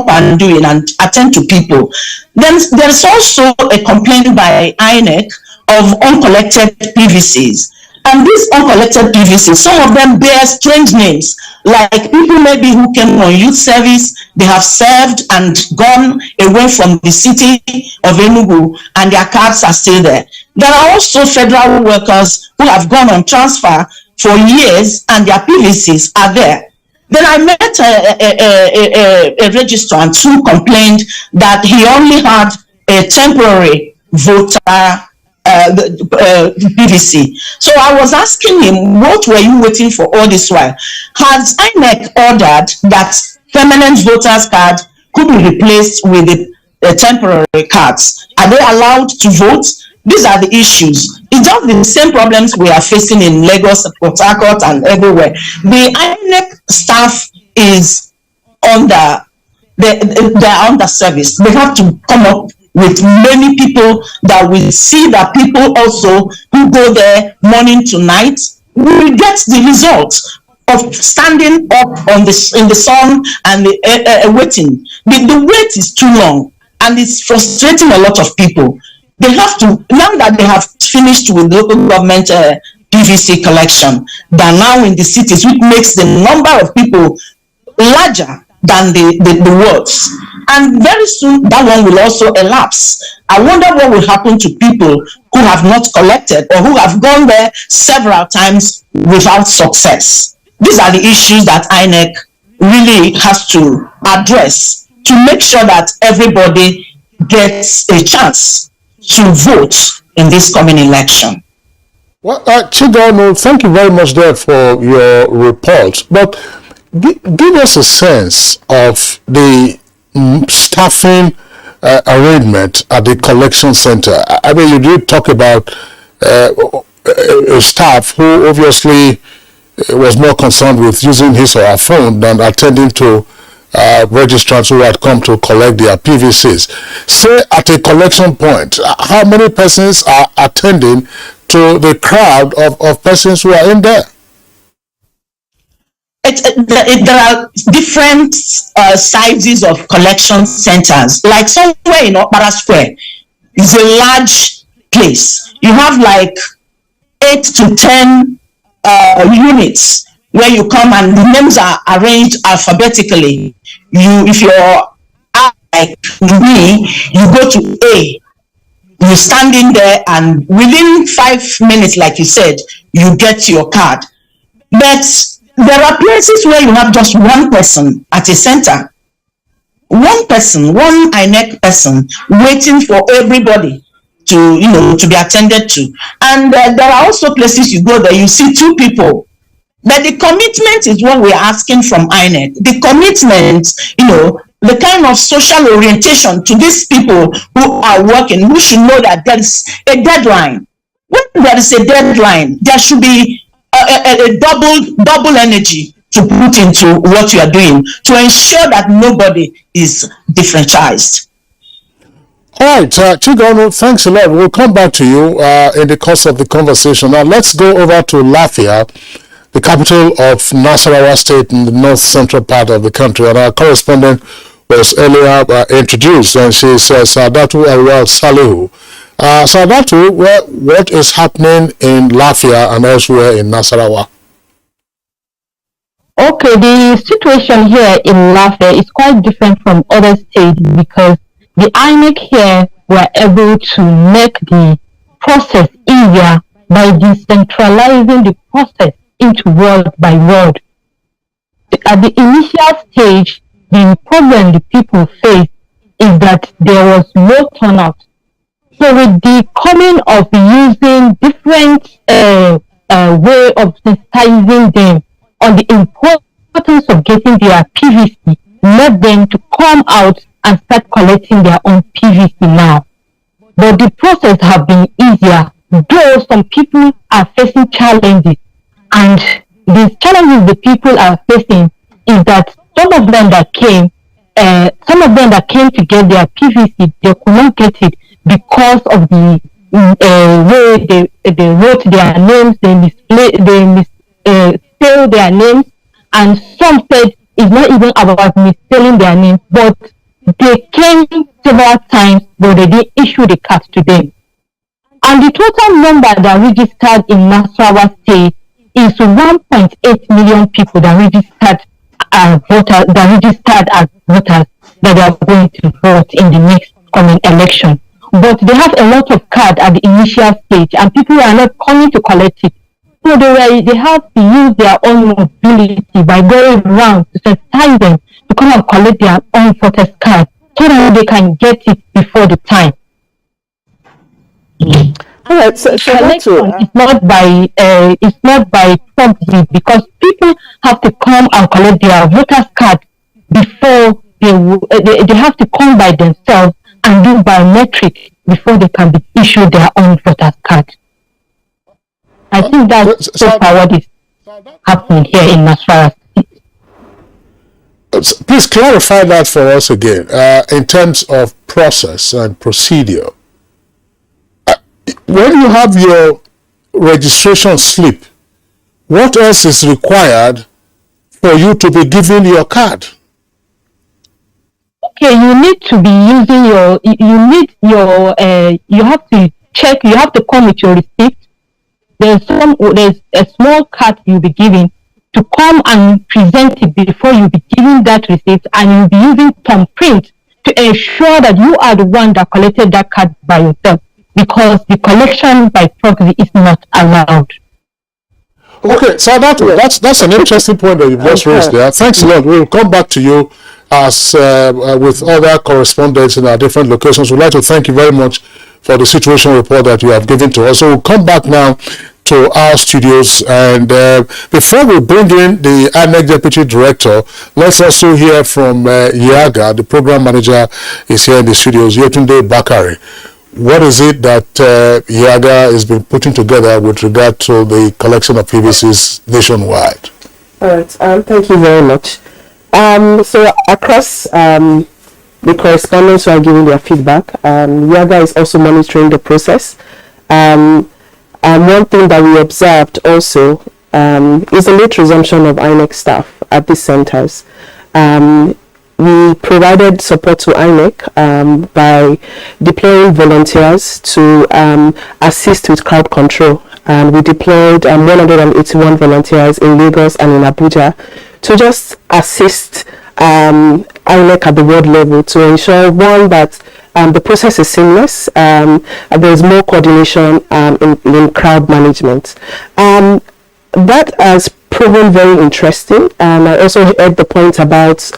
and doing and attend to people. Then there's also a complaint by INEC of uncollected PVCs. And these uncollected PVC, some of them bear strange names, like people maybe who came on youth service, they have served and gone away from the city of Enugu, and their cards are still there. There are also federal workers who have gone on transfer for years, and their PVCs are there. Then I met a registrant who complained that he only had a temporary voter PVC. So I was asking him, what were you waiting for all this while? Has INEC ordered that permanent voters card could be replaced with the temporary cards? Are they allowed to vote? These are the issues. It's just the same problems we are facing in Lagos, Port Harcourt, and everywhere. The INEC staff is under, they're under service. They have to come up with many people that will see that people also who go there morning to night will get the results of standing up on in the sun and waiting. The wait is too long, and it's frustrating a lot of people. They have to, now that they have finished with local government PVC collection, they're now in the cities, which makes the number of people larger than the works. And very soon that one will also elapse. I wonder what will happen to people who have not collected or who have gone there several times without success. These are the issues that INEC really has to address to make sure that everybody gets a chance to vote in this coming election. Well, Chidonu, thank you very much there for your report. But give us a sense of the staffing arrangement at the collection center. I mean, you did talk about a staff who obviously was more concerned with using his or her phone than attending to registrants who had come to collect their PVCs. Say at a collection point, how many persons are attending to the crowd of persons who are in there? There are different sizes of collection centers. Like somewhere in Okpara Square is a large place. You have like 8 to 10 units where you come and the names are arranged alphabetically. If you're like me, you go to A. You stand in there, and within 5 minutes, like you said, you get your card. But there are places where you have just one person at a center. One person, one INEC person, waiting for everybody to be attended to. And there are also places you go there, you see 2 people. But the commitment is what we're asking from INEC. The commitment, the kind of social orientation to these people who are working, we should know that there is a deadline. When there is a deadline, there should be a double energy to put into what you are doing to ensure that nobody is disfranchised. All right, Chidonu, thanks a lot. We'll come back to you in the course of the conversation. Now, let's go over to Lafia, the capital of Nasarawa State in the north-central part of the country. And our correspondent was earlier introduced, and she is Saadatu Awal Salihu. Saadatu, what is happening in Lafia and elsewhere in Nasarawa? Okay, the situation here in Lafia is quite different from other states because the INEC here were able to make the process easier by decentralizing the process into word by word. At the initial stage, the problem the people faced is that there was low turnout. So with the coming of using different way of sensitizing them on the importance of getting their PVC, led them to come out and start collecting their own PVC now. But the process has been easier, though some people are facing challenges. And the challenges the people are facing is that some of them that came to get their PVC, they could not get it because of the way they wrote their names, they misspelled their names, and some said it's not even about misspelling their names, but they came several times, but they didn't issue the card to them. And the total number that registered in Nasarawa State is 1.8 million people that registered as voters that they are going to vote in the next coming election. But they have a lot of cards at the initial stage, and people are not coming to collect it. So they have to use their own mobility by going around to sensitize them to come and collect their own voters card so that they can get it before the time. All right, so collection is not by proxy, because people have to come and collect their voters card before they have to come by themselves and do biometric before they can be issued their own voters card. I think that's so far what is happening here in Nasarawa. Please clarify that for us again, in terms of process and procedure. When you have your registration slip, what else is required for you to be given your card? Okay, you need to be using you have to check, you have to come with your receipt. There's a small card you'll be given to come and present it before you'll be giving that receipt, and you'll be using thumbprint to ensure that you are the one that collected that card by yourself, because the collection by proxy is not allowed. Okay, so that's an interesting point that you've just raised there. Thanks a lot. We'll come back to you as with other correspondents in our different locations. We'd like to thank you very much for the situation report that you have given to us. So we'll come back now to our studios, and before we bring in the INEC Deputy Director, let's also hear from Yaga, the Program Manager is here in the studios, Yetunde Bakari. What is it that Yaga has been putting together with regard to the collection of PVCs nationwide? All right, thank you very much. So across the correspondents who are giving their feedback, Yaga is also monitoring the process. And one thing that we observed also is the late resumption of INEC staff at these centers. We provided support to INEC by deploying volunteers to assist with crowd control. And we deployed 181 volunteers in Lagos and in Abuja to just assist INEC at the world level to ensure, one, that the process is seamless, there's more coordination in crowd management. That has proven very interesting, and I also heard the point about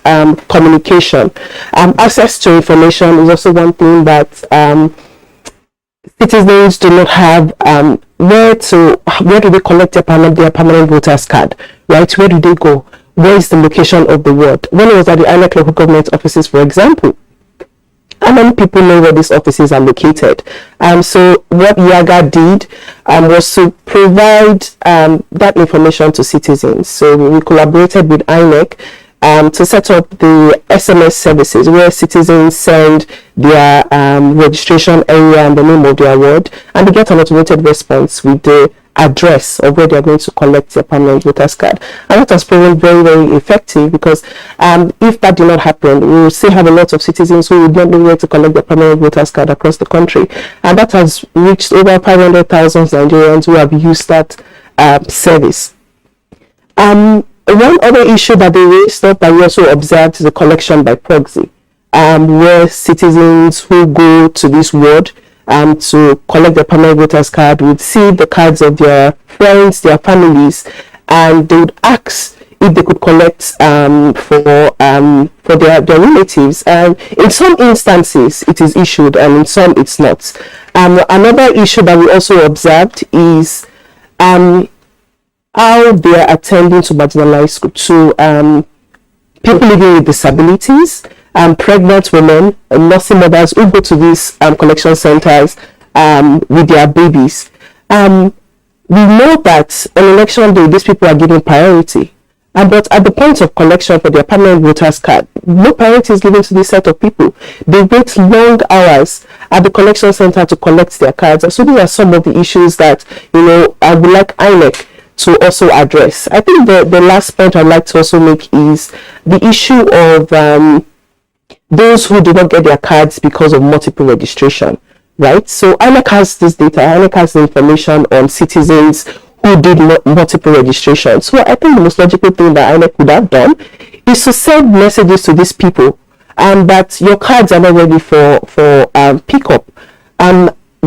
communication. Access to information is also one thing that citizens do not have. Where do they collect their permanent voters card, right? Where do they go? Where is the location of the ward? When it was at the INEC local government offices, for example, how many people know where these offices are located? So what Yaga did was to provide that information to citizens. So we collaborated with INEC to set up the SMS services where citizens send their registration area and the name of their ward, and they get an automated response with the address of where they're going to collect their permanent voters card. And that has proven very, very effective, because if that did not happen, we will still have a lot of citizens who would not know where to collect their permanent voters card across the country. And that has reached over 500,000 Nigerians who have used that service. One other issue that they raised up that we also observed is the collection by proxy, where citizens who go to this ward to collect their permanent voters card would see the cards of their friends, their families, and they would ask if they could collect for their relatives. And in some instances it is issued, and in some it's not. Another issue that we also observed is how they are attending to marginalized people living with disabilities, pregnant women, nursing mothers who go to these collection centers with their babies. We know that on election day, these people are given priority. But at the point of collection for their permanent voters card, no priority is given to this set of people. They wait long hours at the collection center to collect their cards. And so these are some of the issues that, I would like INEC to also address. I think the last point I'd like to also make is the issue of those who do not get their cards because of multiple registration, right? So INEC has this data, INEC has the information on citizens who did multiple registrations. So I think the most logical thing that INEC would have done is to send messages to these people that your cards are not ready for pickup.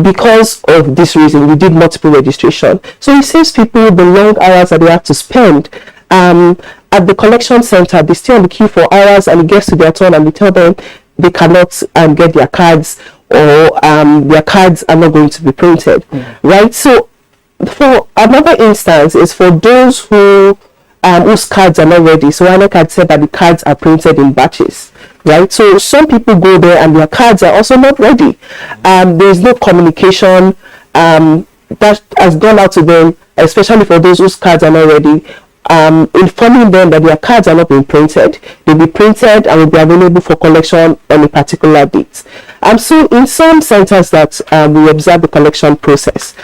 Because of this reason, we did multiple registration. So it saves people the long hours that they have to spend at the collection center. They stay on the queue for hours, and it gets to their turn, and we tell them they cannot get their cards, or their cards are not going to be printed, right? So for another instance is for those whose cards are not ready. So INEC had said that the cards are printed in batches, right? So some people go there and their cards are also not ready. There is no communication that has gone out to them, especially for those whose cards are not ready, informing them that their cards are not being printed. They'll be printed and will be available for collection on a particular date. So in some centers that we observe the collection process,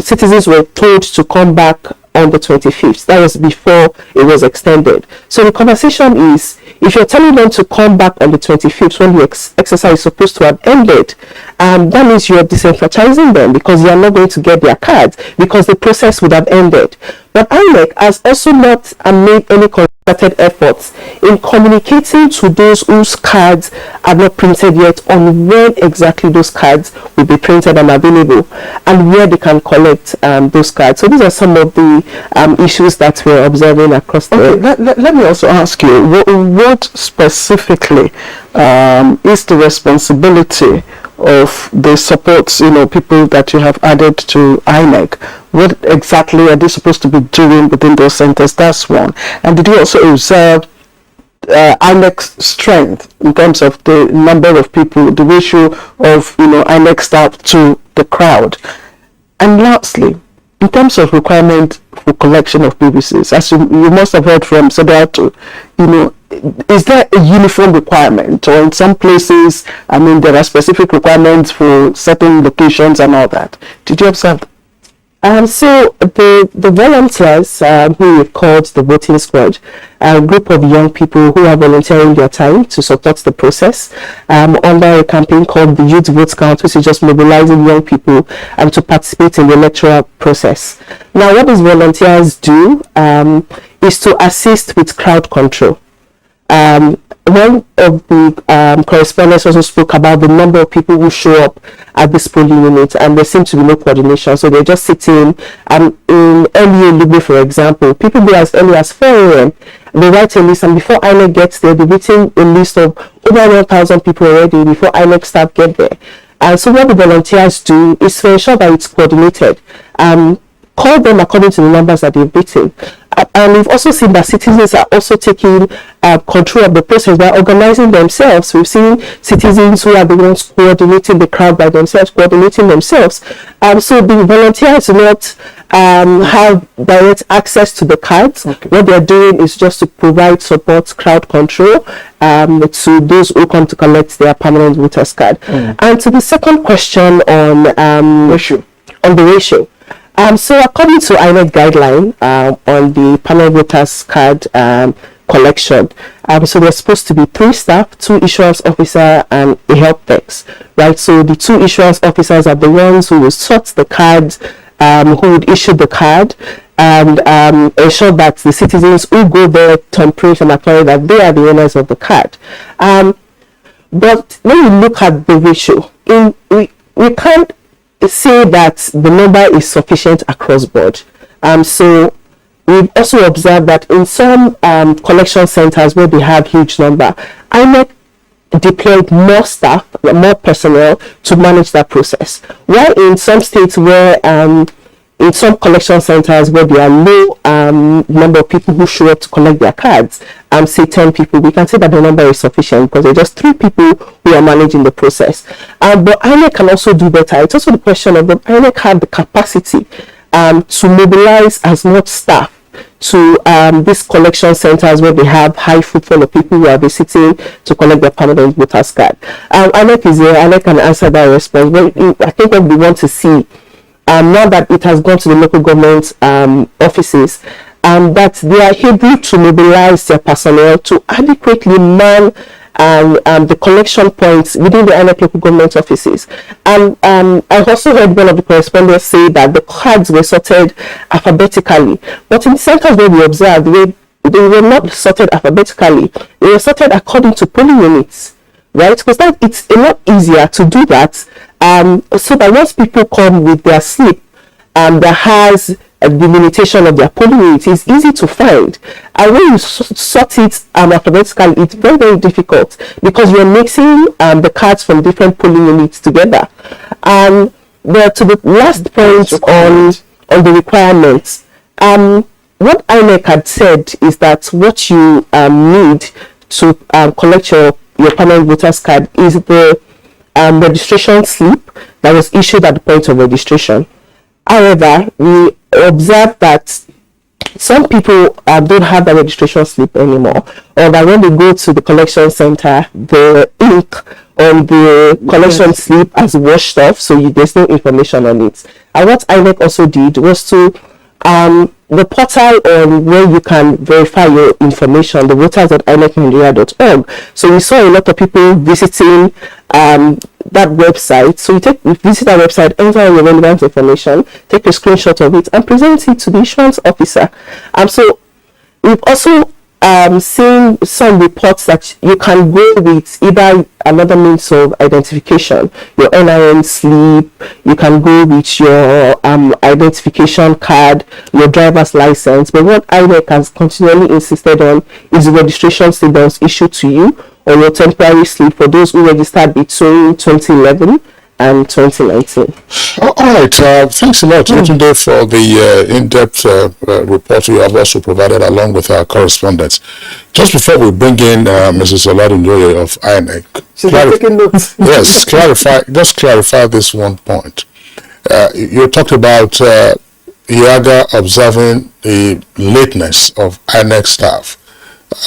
citizens were told to come back on the 25th. That was before it was extended. So the conversation is, if you're telling them to come back on the 25th when the exercise is supposed to have ended, that means you're disenfranchising them, because they are not going to get their cards because the process would have ended. But INEC has also not made any concerted efforts in communicating to those whose cards are not printed yet on when exactly those cards will be printed and available, and where they can collect those cards. So these are some of the issues that we're observing across the... Let me also ask you, what specifically is the responsibility of the supports, people that you have added to INEC? What exactly are they supposed to be doing within those centers? That's one. And did you also observe INEC's strength in terms of the number of people, the ratio of INEC staff to the crowd? And lastly, in terms of requirement for collection of PVCs, as you must have heard from Sedato, is there a uniform requirement, or in some places, there are specific requirements for certain locations and all that? Did you observe that? So the volunteers, who we've called the voting squad, are a group of young people who are volunteering their time to support the process under a campaign called the Youth Vote Count, which is just mobilizing young people to participate in the electoral process. Now, what these volunteers do is to assist with crowd control. One of the correspondents also spoke about the number of people who show up at this polling unit, and there seems to be no coordination. So they're just sitting, in early Ligbe, for example, people go as early as 4 a.m. They write a list, and before INEC gets there, they've written a list of over 1,000 people already before INEC staff get there. And so what the volunteers do is to ensure that it's coordinated. Call them according to the numbers that they've written. And we've also seen that citizens are also taking control of the process by organizing themselves. We've seen citizens who are the ones coordinating the crowd by themselves, coordinating themselves. So the volunteers do not have direct access to the cards. What they're doing is just to provide support, crowd control to those who come to collect their permanent voters card. And to the second question on the ratio. So according to INEC guideline on the permanent voters card collection, so there's supposed to be 3 staff, 2 issuance officer and a help desk, right? So the 2 issuance officers are the ones who will sort the cards, who would issue the card, and ensure that the citizens who go there to print and apply that they are the owners of the card. But when you look at the ratio, we can't say that the number is sufficient across board. So we've also observed that in some collection centers where they have huge number, INEC deployed more staff, more personnel to manage that process. While in some states where in some collection centers where there are low number of people who show up to collect their cards, say 10 people, we can say that the number is sufficient because there are just 3 people who are managing the process. But INEC can also do better. It's also the question of whether INEC have the capacity to mobilize as much staff to these collection centers where they have high footfall of people who are visiting to collect their permanent voters card. INEC is there. INEC can answer that response. But I think what we want to see, now that it has gone to the local government offices, that they are able to mobilize their personnel to adequately man the collection points within the INEC local government offices. And I also heard one of the correspondents say that the cards were sorted alphabetically. But in the centers where we observed, they were not sorted alphabetically. They were sorted according to polling units, right? Because it's a lot easier to do that. So that once people come with their slip that has a delimitation of their polling unit, is easy to find. And when you sort it alphabetically, it's very, very difficult because you're mixing the cards from different polling units together. And to the last point on the requirements, what INEC had said is that what you need to collect your permanent voter's card is the registration slip that was issued at the point of registration. However, we observed that some people don't have the registration slip anymore, or that when they go to the collection center, the ink on the collection slip has washed off, so there's no information on it. And what INEC also did was to the portal on where you can verify your information, the voters.inecnigeria.org. So we saw a lot of people visiting that website. So you visit that website, enter your relevant information, take a screenshot of it, and present it to the issuance officer. So we've also seen some reports that you can go with either another means of identification, your NIN slip, you can go with your identification card, your driver's license. But what INEC has continually insisted on is the registration slip that was issued to you, or your temporary slip for those who registered between 2011 and 2019. All right, thanks a lot, Yetunde, for the in-depth report you have also provided along with our correspondents. Just before we bring in Mrs. Oladunjoye of INEC, she's taking notes. Yes, clarify this one point. You talked about IAGA observing the lateness of INEC staff.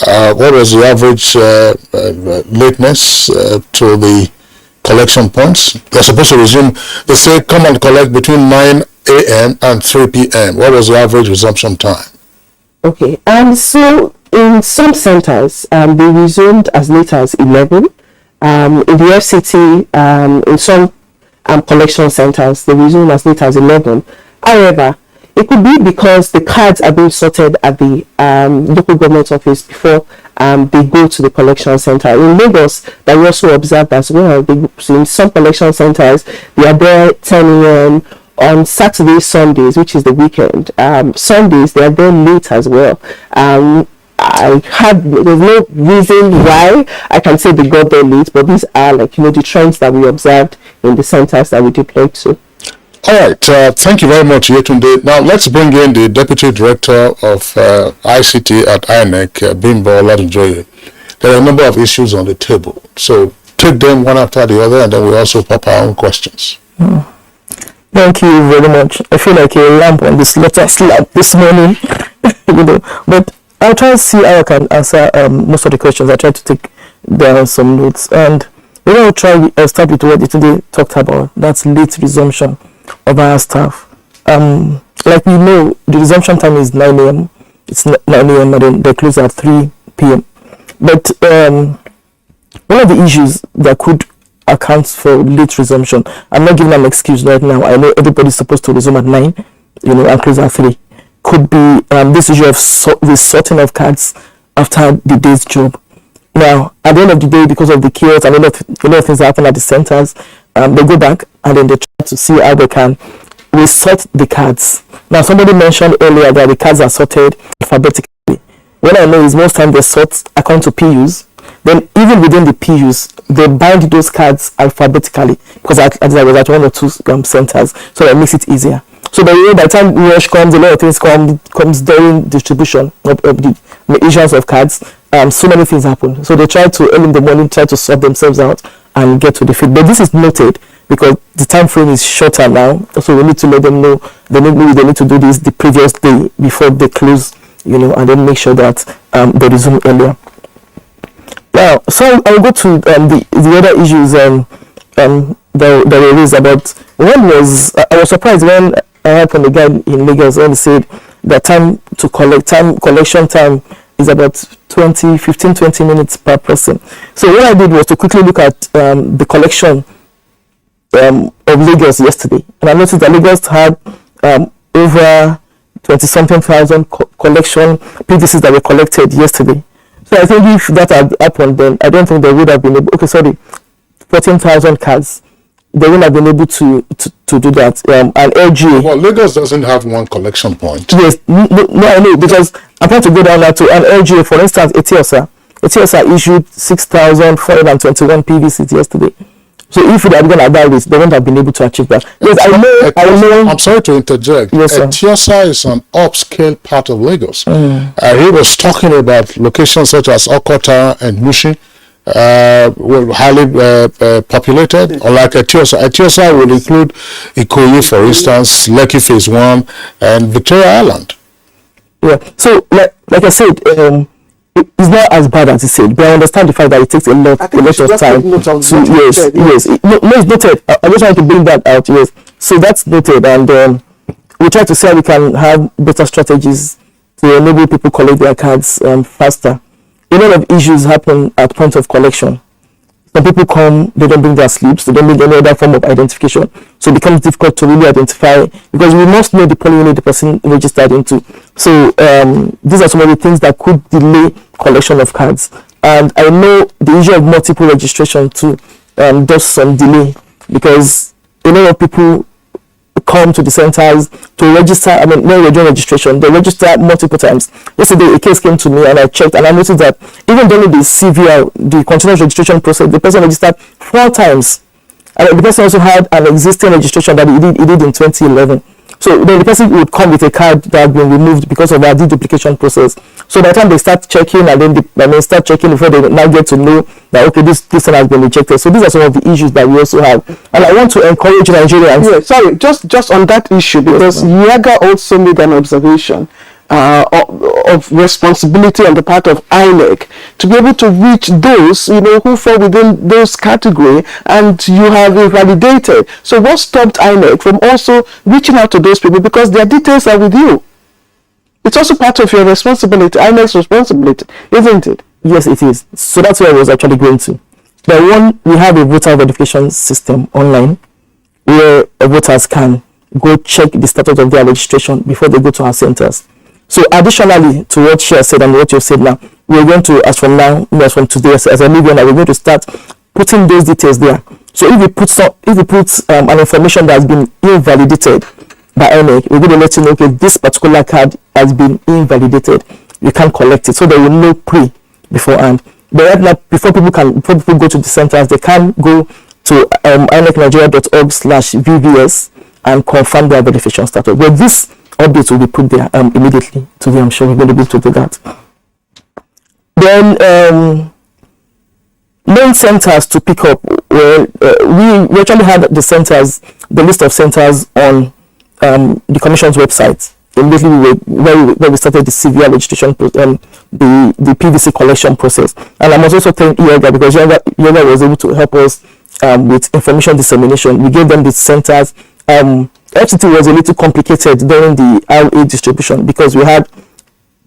What was the average lateness to the collection points? They're supposed to resume, they say come and collect between 9 a.m. and 3 p.m. What was the average resumption time? Okay, so in some centers, they resumed as late as 11. In the FCT, in some collection centers, they resumed as late as 11. However, it could be because the cards are being sorted at the local government office before they go to the collection center. In Lagos, that we also observed as well. So in some collection centers, they are there 10 a.m. on Saturdays, Sundays, which is the weekend. Sundays, they are there late as well. There's no reason why I can say they got there late, but these are the trends that we observed in the centers that we deployed to. All right, thank you very much, Yetunde. Now let's bring in the Deputy Director of ICT at INEC, Bimbo Oladunjoye. There are a number of issues on the table, so take them one after the other, and then we also pop our own questions. Thank you very much. I feel like a lamp on this letter slab this morning, but I'll try to see how I can answer most of the questions. I tried to take down some notes, and we're going to start with what Yetunde talked about. That's late resumption of our staff. Like we know, the resumption time is 9 a.m. It's 9 a.m. and then they close at 3 p.m. But one of the issues that could account for late resumption, I'm not giving them an excuse right now. I know everybody's supposed to resume at 9, and close at 3. Could be this issue of the sorting of cards after the day's job. Now, at the end of the day, because of the chaos and a lot of things that happen at the centers, they go back and then they try to see how they can resort the cards. Now, somebody mentioned earlier that the cards are sorted alphabetically. What I know is most times they sort according to PUs. Then even within the PUs, they bind those cards alphabetically because I was at 1 or 2 centers, so that makes it easier. So by the time rush comes, a lot of things comes during distribution of the issuance of cards. So many things happen. So they try to, early in the morning, try to sort themselves out and get to the field. But this is noted because the time frame is shorter now. So we need to let them know they need to do this the previous day before they close, and then make sure that they resume earlier. Now, so I'll go to the other issues that were raised about. One was, I was surprised when I heard from the guy in Lagos when he said that collection time is about 15-20 minutes per person. So what I did was to quickly look at the collection of Lagos yesterday, and I noticed that Lagos had over 20-something thousand collection PVCs that were collected yesterday. So I think if that had happened, then I don't think they would have been able. 14,000 cards. They wouldn't have been able to do that. And LGA. Well, Lagos doesn't have one collection point. Yes, no, I know, because I'm trying to go down now to an LGA. For instance, Etiosa issued 6,421 PVCs yesterday. So if it had gone at that rate, they wouldn't have been able to achieve that. Yes, I know. I'm sorry to interject. Yes, sir. Etiosa is an upscale part of Lagos. He was talking about locations such as Okota and Mushi, were highly populated. Unlike Etiosa, Etiosa will include Ikoyi, for instance, Lekki Phase 1, and Victoria Island. Yeah. So, like I said, it's not as bad as he said, but I understand the fact that it takes a lot of time to. Yes. No, it's noted. I just want to bring that out. Yes. So that's noted, and we try to see how we can have better strategies to enable people collect their cards faster. A lot of issues happen at point of collection. Some people come, they don't bring their slips, they don't bring any other form of identification. So it becomes difficult to really identify, because we must know the polling unit the person registered into. So these are some of the things that could delay collection of cards. And I know the issue of multiple registration too does some delay, because a lot of people come to the centers to register. I mean, when we're doing registration, they register multiple times. Yesterday, a case came to me and I checked, and I noticed that even during the CVR, the continuous registration process, the person registered 4 times. And the person also had an existing registration that he did in 2011. So then the person would come with a card that had been removed because of our deduplication process. So by the time they start checking, and then they start checking before they now get to know that, okay, this one has been rejected. So these are some of the issues that we also have. And I want to encourage Nigerians. Yeah, sorry, just on that issue, because Yaga also made an observation of responsibility on the part of INEC to be able to reach those, who fall within those category, and you have invalidated. So what stopped INEC from also reaching out to those people, because their details are with you? It's also part of your responsibility, INEC's responsibility, isn't it? Yes, it is. So that's where I was actually going to. But one, we have a voter verification system online where voters can go check the status of their registration before they go to our centers. So additionally to what she has said and what you've said now, we're going to, as from today, as I leave here now, we're going to start putting those details there. So if we put an information that has been invalidated by INEC, we're going to let you know, okay, this particular card has been invalidated. You can't collect it. So they will know beforehand. But right now, before people go to the centers, they can go to inecnigeria.org/VVS and confirm their verification status. But this update will be put there immediately today. I'm sure we're going to be able to do that. Then main centers to pick up. Well, we actually had the list of centers on the Commission's website immediately where we started the CVR registration, the PVC collection process. And I must also thank Yoga, because Yoga was able to help us with information dissemination. We gave them the centers. FCT was a little complicated during the RA distribution, because we had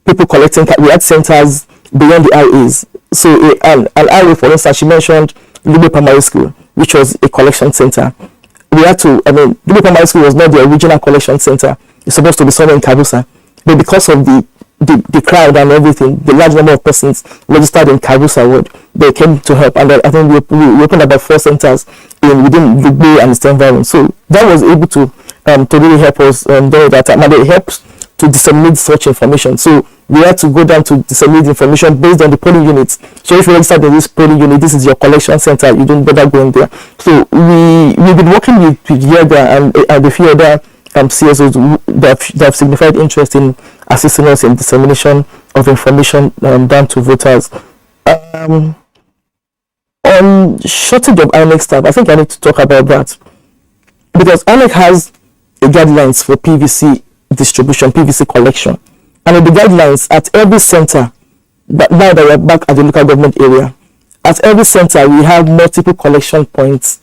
people collecting. We had centers beyond the RAs. So an RA, for instance, she mentioned Libe Primary School, which was a collection center. We had to, Libe Primary School was not the original collection center. It's supposed to be somewhere in Karusa. But because of the crowd and everything, the large number of persons registered in Karusa ward, they came to help. And I think we opened about 4 centers within the Bay and its environment. So that was able to really help us during that time. And it helps to disseminate such information. So we had to go down to disseminate information based on the polling units. So if you registered in this polling unit, this is your collection center, you don't bother going there. So we've been working with Yaga and a few other CSOs that have signified interest in assisting us in dissemination of information down to voters. On shortage of INEC staff, I think I need to talk about that, because INEC has guidelines for PVC distribution, PVC collection, and in the guidelines at every center, now that we're back at the local government area, at every center we have multiple collection points.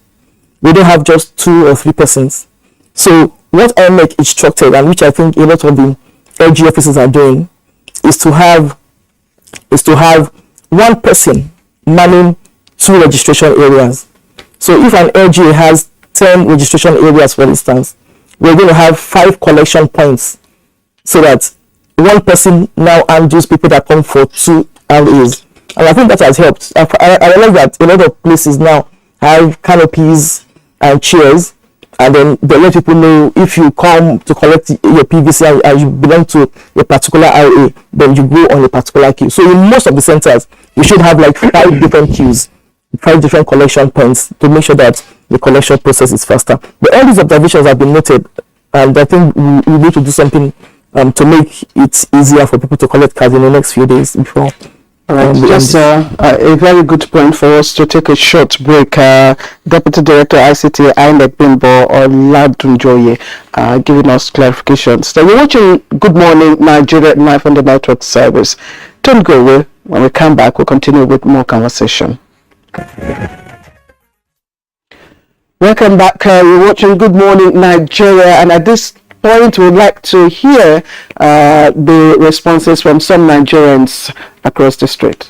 We don't have just 2 or 3 persons. So what INEC instructed, and which I think a lot of the LG officers are doing, is to have is to have one person manning 2 registration areas. So if an LGA has 10 registration areas, for instance, we're going to have 5 collection points, so that one person now handles people that come for 2 RAs. And I think that has helped. I realize that a lot of places now have canopies and chairs, and then they let people know if you come to collect your PVC and you belong to a particular RA, then you go on a particular queue. So in most of the centers, you should have like 5 different queues, 5 different collection points to make sure that the collection process is faster. But all these observations have been noted, and I think we need to do something to make it easier for people to collect cards in the next few days before. Just a very good point for us to take a short break. Deputy Director ICT INEC Bimbo Oladunjoye giving us clarifications. So you're watching Good Morning Nigeria live on the network service. Don't go away. When we come back, we'll continue with more conversation. Welcome back. You're watching Good Morning Nigeria, and at this point we'd like to hear the responses from some Nigerians across the street.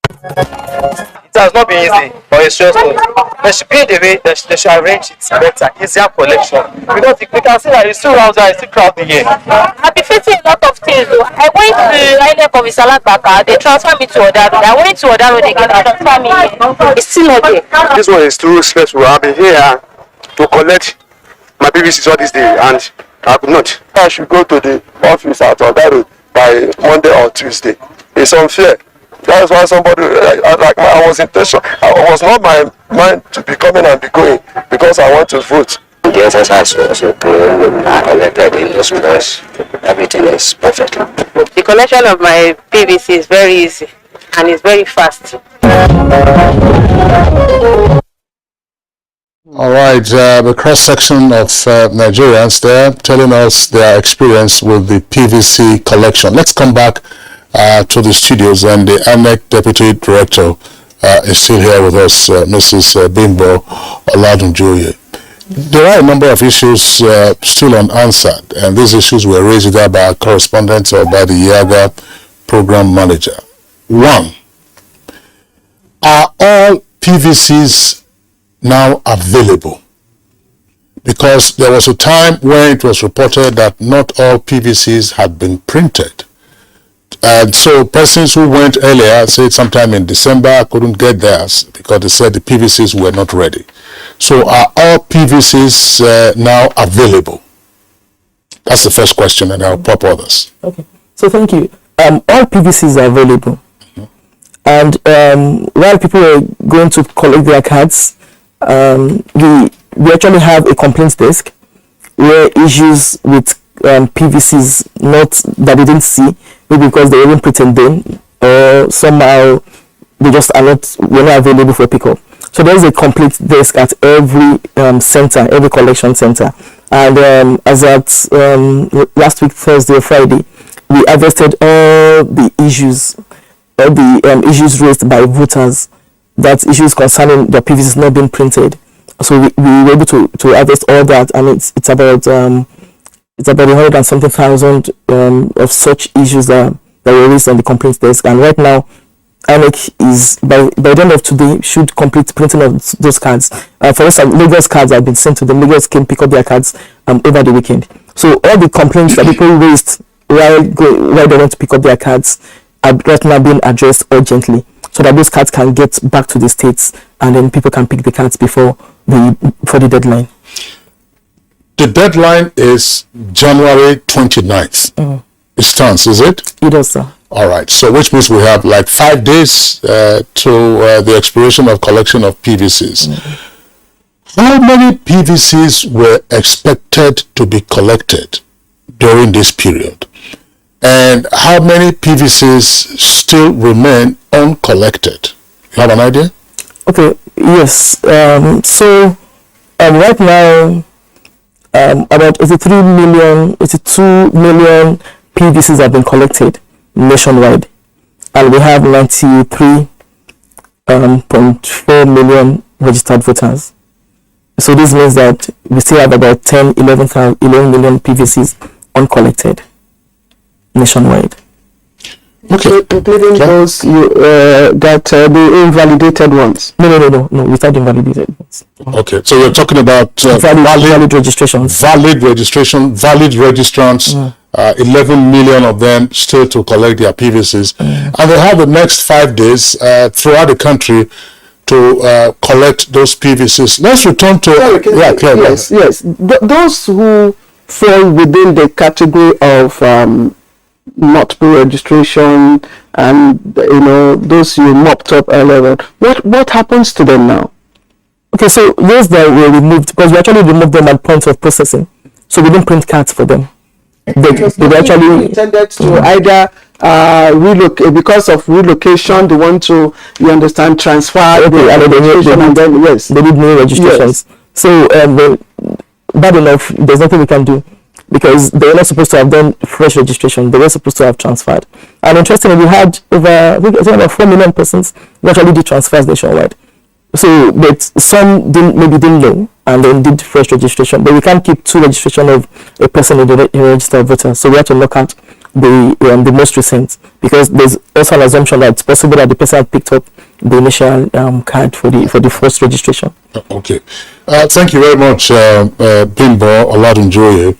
It has not been easy, but it's just they should be the way they should arrange it better, easier collection. Because we can see that it's still around there, it's still crowded here. I've been facing a lot of things. I went to INEC of Isalat Baka, they transfer me to Oda Road. I went to Oda Road again, they transfer me here. It's still not there. This one is too stressful. I've been here to collect my PVCs all this day, and I could not. I should go to the office at Oda Road by Monday or Tuesday. It's unfair. That's why somebody I was intentional. I was not my mind to be coming and be going because I want to vote. The exercise was also collected in this place. Everything is perfect. The collection of my PVC is very easy and it's very fast. All right, the cross-section of Nigerians there telling us their experience with the PVC collection. Let's come back to the studios, and the INEC Deputy Director is still here with us, Mrs. Bimbo Oladunjoye. There are a number of issues still unanswered, and these issues were raised either by our correspondent or by the YAGA program manager. 1, are all PVCs now available? Because there was a time when it was reported that not all PVCs had been printed. And so persons who went earlier, say sometime in December, couldn't get theirs because they said the PVCs were not ready. So are all PVCs now available? That's the first question, and I'll pop others. Okay, so thank you. All PVCs are available. And while people are going to collect their cards, we actually have a complaints desk where issues with PVCs not that we didn't see, maybe because they weren't pretending or somehow they just are not available for pickup. So there is a complete desk at every center, every collection center. And as at last week, Thursday or Friday, we harvested all the issues, issues raised by voters, that issues concerning the PVCs not being printed. So we were able to harvest all that, and it's about 100 and something thousand of such issues that were raised on the complaints desk. And right now, INEC is by the end of today should complete printing of those cards. For instance, Lagos cards have been sent to them. Lagos can pick up their cards over the weekend. So all the complaints that people raised while they want to pick up their cards are right now being addressed urgently, so that those cards can get back to the states, and then people can pick the cards before the deadline. The deadline is January 29th. It stands, is it? It does, sir. All right. So which means we have like 5 days to the expiration of collection of PVCs. How many PVCs were expected to be collected during this period? And how many PVCs still remain uncollected? You have an idea? Okay, yes. So right now, about 82 million PVCs have been collected nationwide, and we have 93.4 million registered voters. So this means that we still have about 11 million PVCs uncollected nationwide. Okay. Including those the invalidated ones. No, without invalidated ones. Okay, so you're talking about valid registrations. Valid registration, valid registrants, 11 million of them still to collect their PVCs. And they have the next 5 days throughout the country to collect those PVCs. Let's return to... Yes. Those who fall within the category of multiple registration and, those you mopped up earlier, what happens to them now? Okay, so those that were removed, because we actually removed them at point of processing, so we didn't print cards for them. They actually intended to either because of relocation, they want to, transfer the registration, and then they need new registrations. Yes. So bad enough, there's nothing we can do, because they were not supposed to have done fresh registration. They were supposed to have transferred. And interestingly, we had about 4 million persons who actually did transfers nationwide. So, but some didn't know and then did fresh registration. But we can't keep 2 registration of a person in the registered voter. So we have to look at the most recent, because there's also an assumption that it's possible that the person had picked up the initial card for the first registration. Okay. Thank you very much, Bimbo Oladunjoye.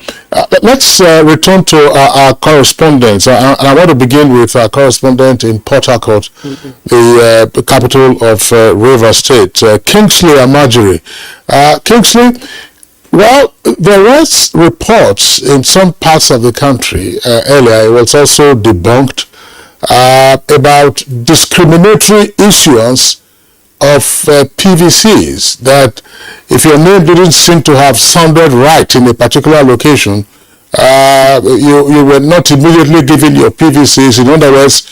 Let's return to our correspondents. I want to begin with our correspondent in Port Harcourt, the capital of Rivers State, Kingsley Amajiri. Kingsley, well, there was reports in some parts of the country earlier, it was also debunked, about discriminatory issuance of PVCs, that if your name didn't seem to have sounded right in a particular location, you were not immediately given your PVCs. In other words,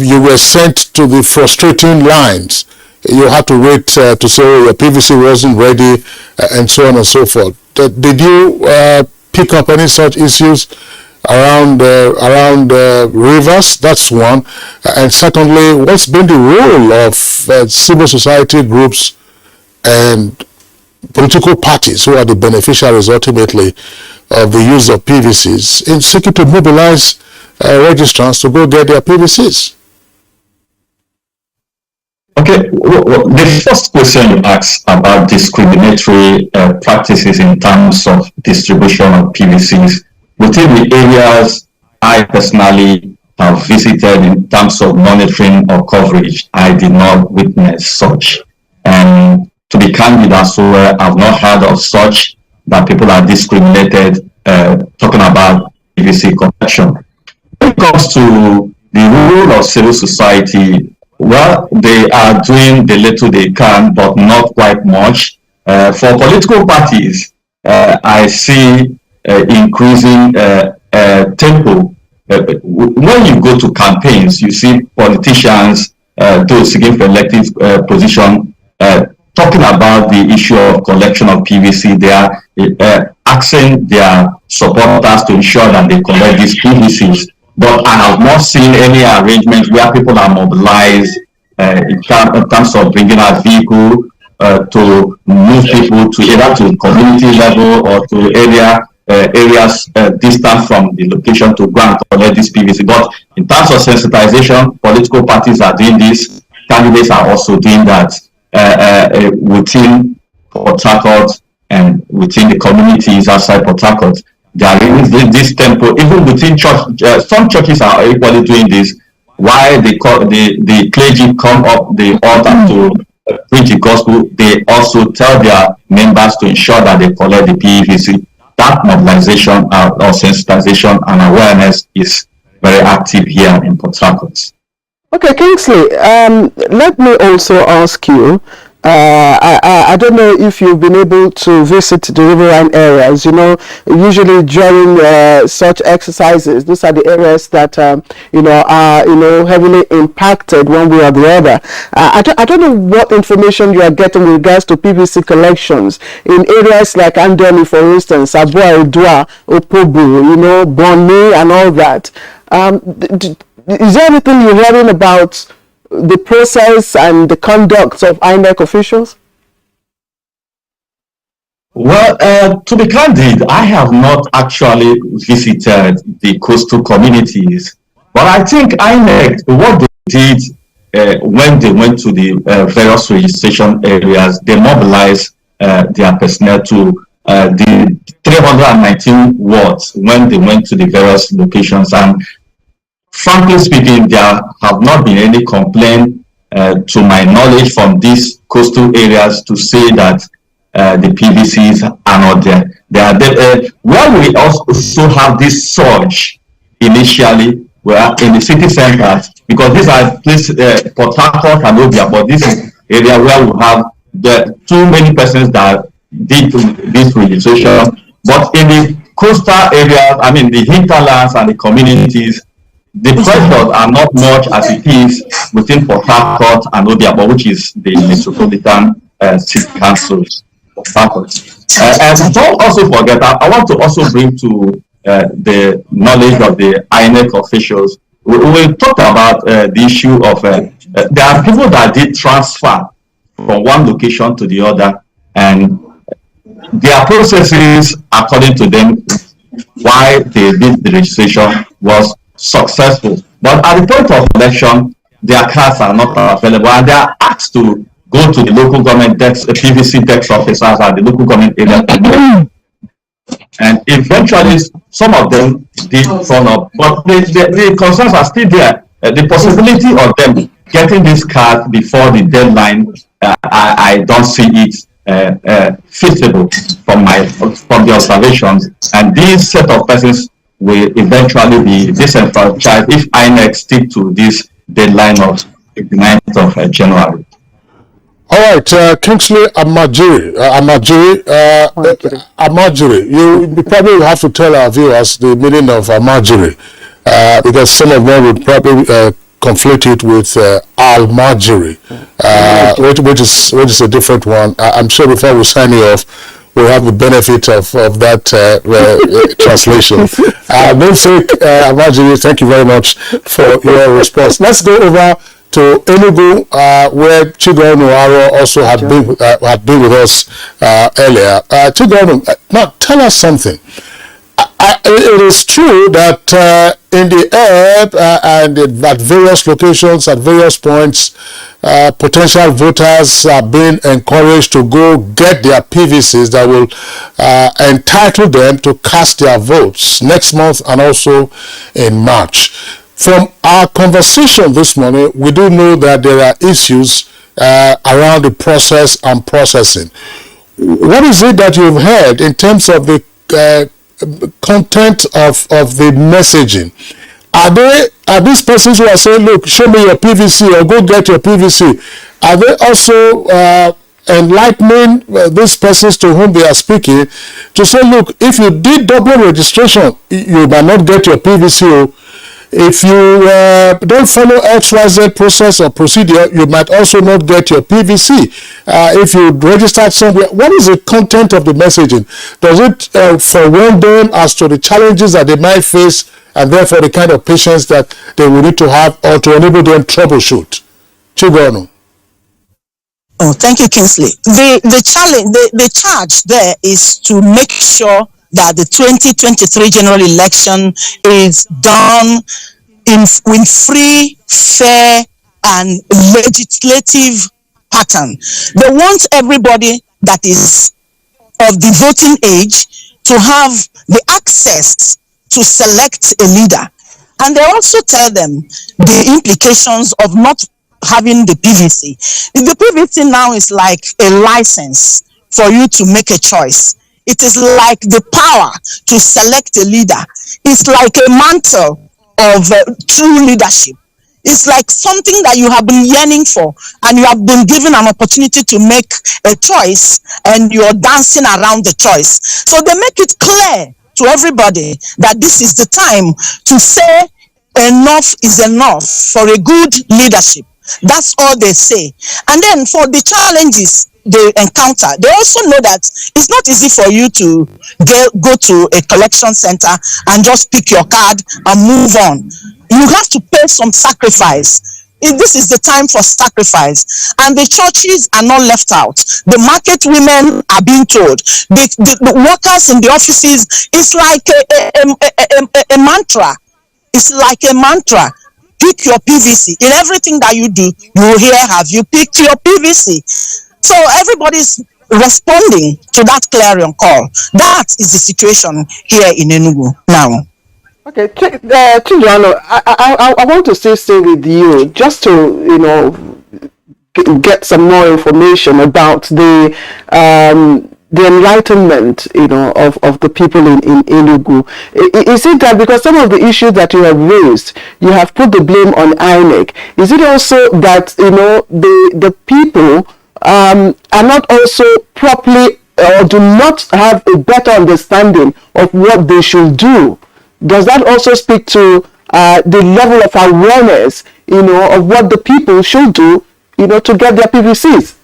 you were sent to the frustrating lines. You had to wait to say your PVC wasn't ready, and so on and so forth. Did you pick up any such issues around rivers? That's one. And secondly, what's been the role of civil society groups and political parties, who are the beneficiaries ultimately of the use of PVCs, in seeking to mobilize registrants to go get their PVCs? Okay, well, the first question you asked about discriminatory practices in terms of distribution of PVCs within the areas I personally have visited in terms of monitoring or coverage, I did not witness such. And to be candid as well, I've not heard of such, that people are discriminated talking about PVC collection. When it comes to the role of civil society, well, they are doing the little they can, but not quite much. For political parties, I see increasing tempo. When you go to campaigns, you see politicians, those seeking for elective position, talking about the issue of collection of PVC. They are asking their supporters to ensure that they collect these PVCs. But I have not seen any arrangements where people are mobilized in terms of bringing a vehicle to move people to either to community level or to areas distant from the location to go and collect this PVC. But in terms of sensitization, political parties are doing this. Candidates are also doing that within Port Harcourt and within the communities outside Port Harcourt. There is this tempo, even within church. Some churches are equally doing this. While the clergy come up the altar to preach the gospel, they also tell their members to ensure that they collect the PVC. That mobilization or sensitization and awareness is very active here in Port Harcourt. Okay, Kingsley, let me also ask you, I don't know if you've been able to visit the riverine areas. Usually during such exercises, these are the areas that are heavily impacted one way or the other. I don't know what information you are getting with regards to PVC collections in areas like Andoni, for instance, Abuja, Edua, Opobo, Bonni, and all that. Is there anything you're hearing about the process and the conduct of INEC officials? Well, to be candid, I have not actually visited the coastal communities, But I think INEC, what they did when they went to the various registration areas, they mobilized their personnel to the 319 wards when they went to the various locations. And frankly speaking, there have not been any complaint to my knowledge from these coastal areas to say that the PVCs are not there. They are there. Where we also have this surge initially, where in the city centers, because these are places, Port Harcourt and Abuja, but this is area where we have too many persons that did this registration. But in the coastal areas, I mean the hinterlands and the communities, the pressures are not much as it is within Port Harcourt and Abuja, which is the metropolitan city councils of Harcourt. And don't also forget, I want to also bring to the knowledge of the INEC officials. We will talk about the issue of there are people that did transfer from one location to the other, and their processes, according to them, why they did the registration was successful. But at the point of election, their cards are not available, and they are asked to go to the local government desk, PVC desk officers at the local government area. And eventually, some of them did turn up, but the concerns are still there. The possibility of them getting this card before the deadline, I don't see it feasible from the observations. And these set of persons will eventually be disenfranchised if INEC stick to this deadline of the 9th of January. All right, Kingsley Amajiri, you probably have to tell our viewers the meaning of Amajiri, because some of them would probably conflate it with Al-Majiri, which is a different one. I'm sure before we sign you off, we'll have the benefit of that translation. No fake, Amajiri, thank you very much for your response. Let's go over to Enugu, where Chigonu Aro also had been with us earlier. Chigonu, now tell us something. It is true that in the air and at various locations, at various points, potential voters are being encouraged to go get their PVCs that will entitle them to cast their votes next month and also in March. From our conversation this morning, we do know that there are issues around the process and processing. What is it that you've heard in terms of the content of the messaging? Are these persons who are saying, look, show me your PVC or go get your PVC, are they also enlightening these persons to whom they are speaking to say, look, if you did double registration, you might not get your PVC. If you don't follow XYZ process or procedure, you might also not get your PVC. If you registered somewhere, what is the content of the messaging? Does it forewarn them as to the challenges that they might face and therefore the kind of patience that they will need to have or to enable them troubleshoot? Chigonu. Oh, thank you, Kingsley. The challenge, the charge there is to make sure that the 2023 general election is done in free, fair, and legislative pattern. They want everybody that is of the voting age to have the access to select a leader. And they also tell them the implications of not having the PVC. The PVC now is like a license for you to make a choice. It is like the power to select a leader. It's like a mantle of true leadership. It's like something that you have been yearning for, and you have been given an opportunity to make a choice, and you're dancing around the choice. So they make it clear to everybody that this is the time to say enough is enough for a good leadership. That's all they say. And then for the challenges they encounter, they also know that it's not easy for you to go to a collection center and just pick your card and move on. You have to pay some sacrifice. This is the time for sacrifice, and the churches are not left out. The market women are being told. The workers in the offices, it's like a mantra. It's like a mantra. Pick your PVC. In everything that you do, you will hear, have you picked your PVC? So everybody's responding to that clarion call. That is the situation here in Enugu now. Okay, Chijano, I want to still stay with you just to, get some more information about the enlightenment, of the people in Enugu. Is it that because some of the issues that you have raised, you have put the blame on INEC? Is it also that, the people are not also properly or do not have a better understanding of what they should do? Does that also speak to the level of awareness, of what the people should do, to get their PVCs?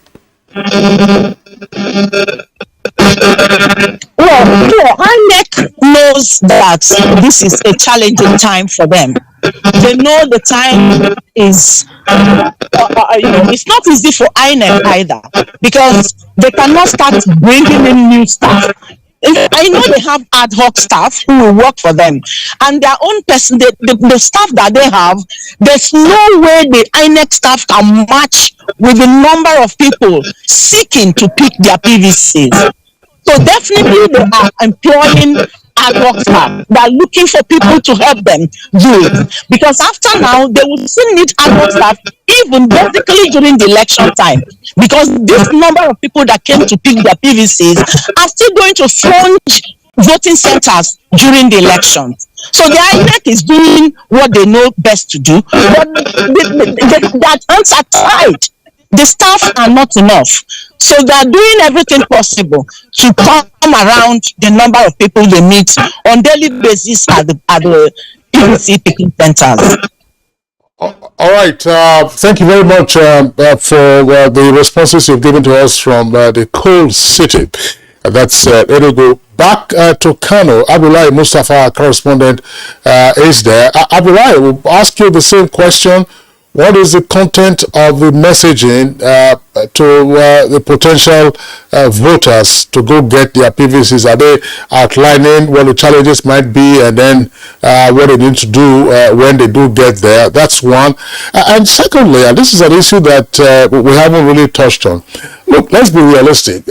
Well, INEC knows that this is a challenging time for them. They know the time is, it's not easy for INEC either, because they cannot start bringing in new staff. I know they have ad hoc staff who will work for them, and their own person, the staff that they have, there's no way the INEC staff can match with the number of people seeking to pick their PVCs. So definitely they are employing ad hoc staff. They are looking for people to help them do it, because after now they will still need ad hoc staff, even basically during the election time, because this number of people that came to pick their PVCs are still going to fronge voting centers during the elections. So the INEC is doing what they know best to do, but their hands are tied. The staff are not enough. So they are doing everything possible to come around the number of people they meet on daily basis at the PVC picking centers. All right. Thank you very much for the responses you've given to us from the coal city. That's Enugu. Back to Kano, Abdullahi Mustafa, our correspondent, is there. Abdullahi, we'll ask you the same question. What is the content of the messaging to the potential voters to go get their PVCs? Are they outlining what the challenges might be and then what they need to do when they do get there? That's one. And secondly, and this is an issue that we haven't really touched on. Look, let's be realistic.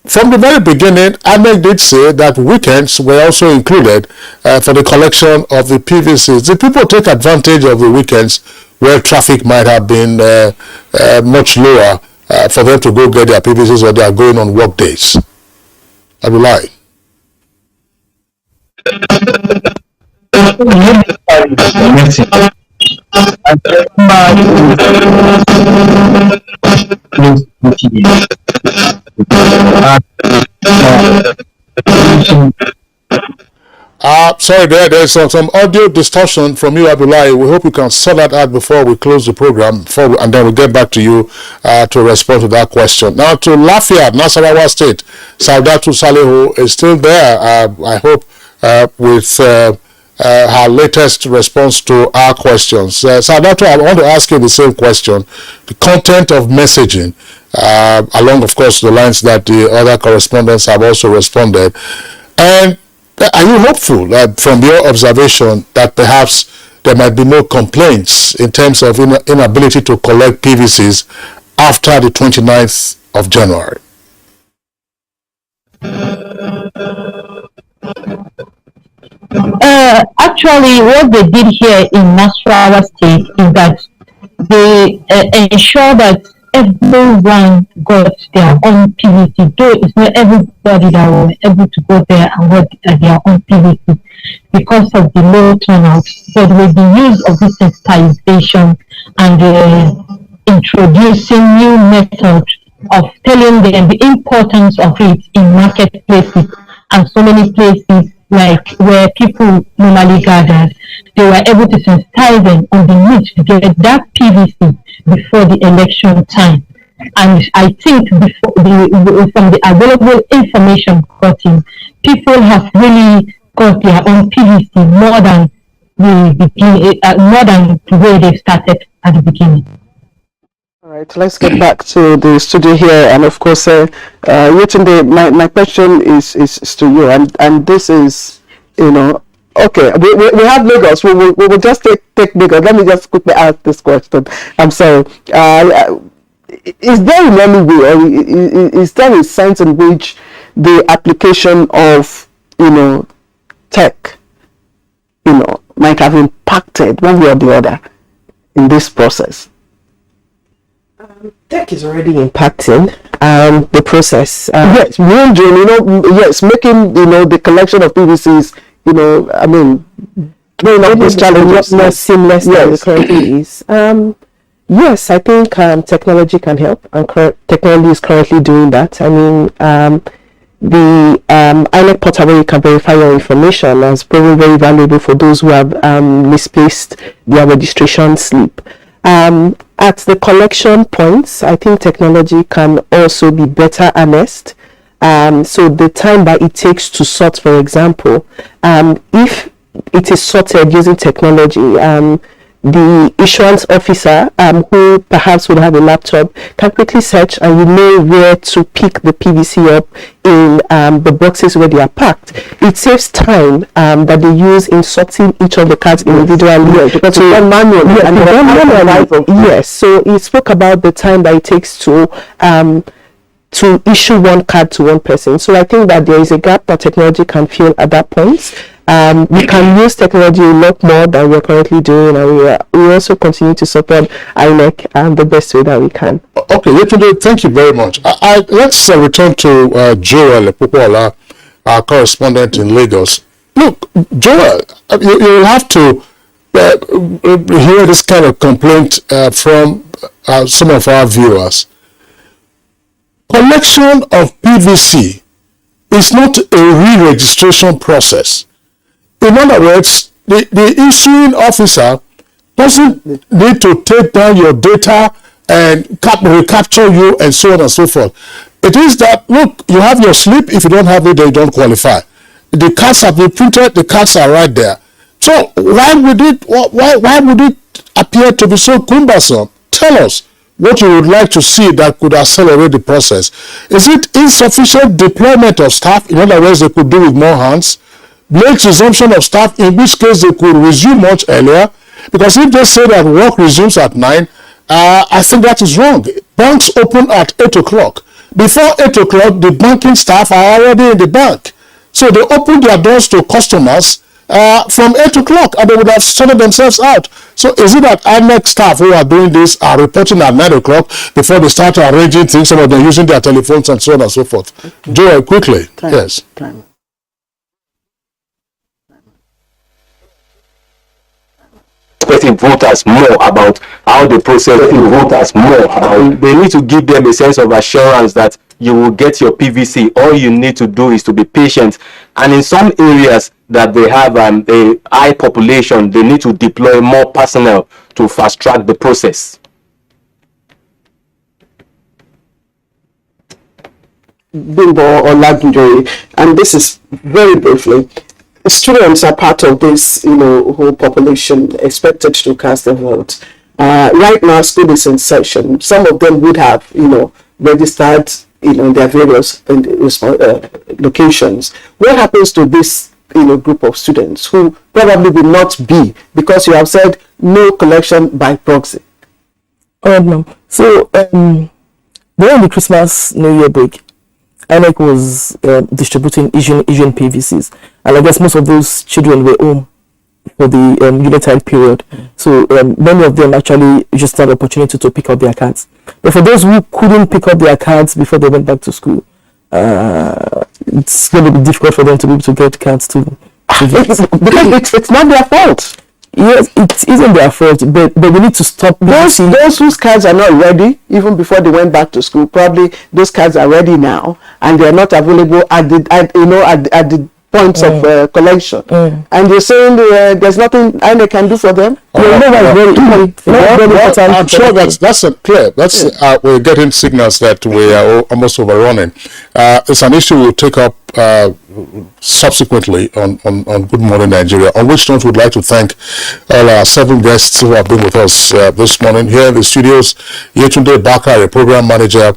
From the very beginning, INEC did say that weekends were also included for the collection of the PVCs. Did people take advantage of the weekends where traffic might have been much lower for them to go get their PVCs, or they are going on work days? I will lie. Sorry, there's some audio distortion from you, Abdullahi. We hope you can sort that out before we close the program, and then we'll get back to you to respond to that question. Now to Lafayette, Nasarawa State, Saudatu Salihu is still there, I hope, with her latest response to our questions. Saudatu, I want to ask you the same question. The content of messaging, along, of course, the lines that the other correspondents have also responded. And are you hopeful that from your observation that perhaps there might be no complaints in terms of inability to collect PVCs after the 29th of January? Actually, what they did here in Nasarawa State is that they ensure that everyone got their own PVC, though it's not everybody that were able to go there and get their own PVC because of the low turnout. But with the use of this sensitization and introducing new methods of telling them the importance of it in marketplaces and so many places like where people normally gather, they were able to sensitize them on the need to get that PVC before the election time. And I think from the available information gotten, people have really got their own PVC more than the way they started at the beginning. All right, let's get back to the studio here, and of course, Yetunde, my question is to you, and this is, Okay, we have Lagos. We will just take Lagos. Let me just quickly ask this question. I'm sorry. Is there in any way, or is there a sense in which the application of, tech, might have impacted one way or the other in this process? Tech is already impacting the process. Yes, making the collection of PVCs, throwing up those challenges more seamless than it currently is. Yes, I think technology can help, and technology is currently doing that. I mean, the INEC portal where you can verify your information has proven very valuable for those who have misplaced their registration slip. At the collection points, I think technology can also be better harnessed. So the time that it takes to sort, for example, if it is sorted using technology, the issuance officer, who perhaps would have a laptop, can quickly search and you know where to pick the PVC up in the boxes where they are packed. It saves time that they use in sorting each of the cards individually. Yes, because it's done manually. Yes, so he spoke about the time that it takes to issue one card to one person. So I think that there is a gap that technology can fill at that point. We can use technology a lot more than we're currently doing, and we also continue to support INEC the best way that we can. Okay, Yetunde, thank you very much. Let's return to Joel Popola, our correspondent in Lagos. Look, Joel, you will have to hear this kind of complaint from some of our viewers. Collection of PVC is not a re-registration process. In other words, the issuing officer doesn't need to take down your data and recapture you and so on and so forth. It is that, look, you have your slip. If you don't have it, then you don't qualify. The cards have been printed. The cards are right there. So why would it appear to be so cumbersome? Tell us what you would like to see that could accelerate the process. Is it insufficient deployment of staff? In other words, they could do with more hands. Late resumption of staff, in which case they could resume much earlier, because if they say that work resumes at 9, I think that is wrong. Banks open at 8 o'clock. Before 8 o'clock, the banking staff are already in the bank. So they open their doors to customers from 8 o'clock, and they would have sorted themselves out. So is it that INEC staff who are doing this are reporting at 9 o'clock before they start arranging things, some of them using their telephones and so on and so forth? Joel, quickly. Yes. Expecting voters more about how the process voters more about. They need to give them a sense of assurance that you will get your PVC. All you need to do is to be patient, and in some areas that they have a high population, they need to deploy more personnel to fast track the process. Bimbo or Lagunjoy, and this is very briefly. Students are part of this, whole population expected to cast their vote. Right now, school is in session. Some of them would have, registered, in their various locations. What happens to this, group of students who probably will not be, because you have said no collection by proxy? So, during the Christmas New Year break, INEC was distributing Asian PVCs, and I guess most of those children were home for the unitary period. So many of them actually just had the opportunity to pick up their cards. But for those who couldn't pick up their cards before they went back to school, it's going to be difficult for them to be able to get cards to because it's not their fault. Yes, it isn't their fault, but we need to stop. Those whose cards are not ready, even before they went back to school, probably those cards are ready now, and they are not available at the points of collection. And you're saying there's nothing INEC can do for them? I'm sure that's clear. We're getting signals that we are almost overrunning. It's an issue we'll take up subsequently on Good Morning Nigeria, on which note we'd like to thank all our 7 guests who have been with us this morning here in the studios. Yetunde Bakar, a program manager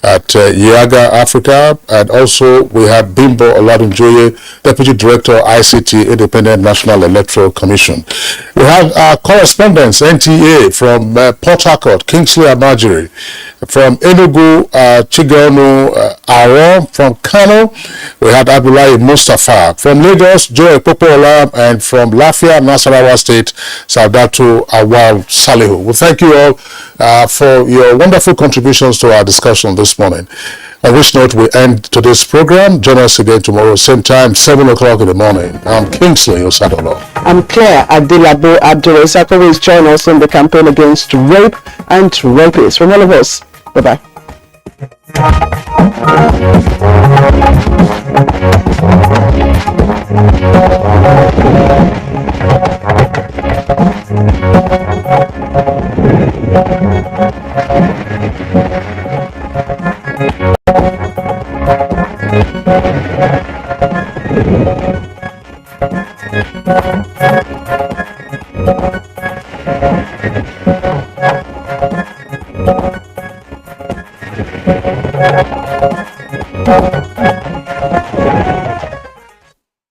at Yaga Africa, and also we had Bimbo Oladunjoye, Deputy Director ICT, Independent National Electoral Commission. We have our correspondents, NTA from Port Harcourt, Kingsley Amajiri, from Enugu, Chigonu Aro, from Kano, we had Abdullahi Mustafa, from Lagos, Joe Popola, and from Lafia, Nasarawa State, Saudatu Awal Salihu. We thank you all for your wonderful contributions to our discussion this morning. On which note we end today's program. Join us again tomorrow, same time, 7 o'clock in the morning. I'm Kingsley Osadolo. I'm Claire Adilabo Abdulrazak. Always join us in the campaign against rape and rapists. From all of us, bye-bye.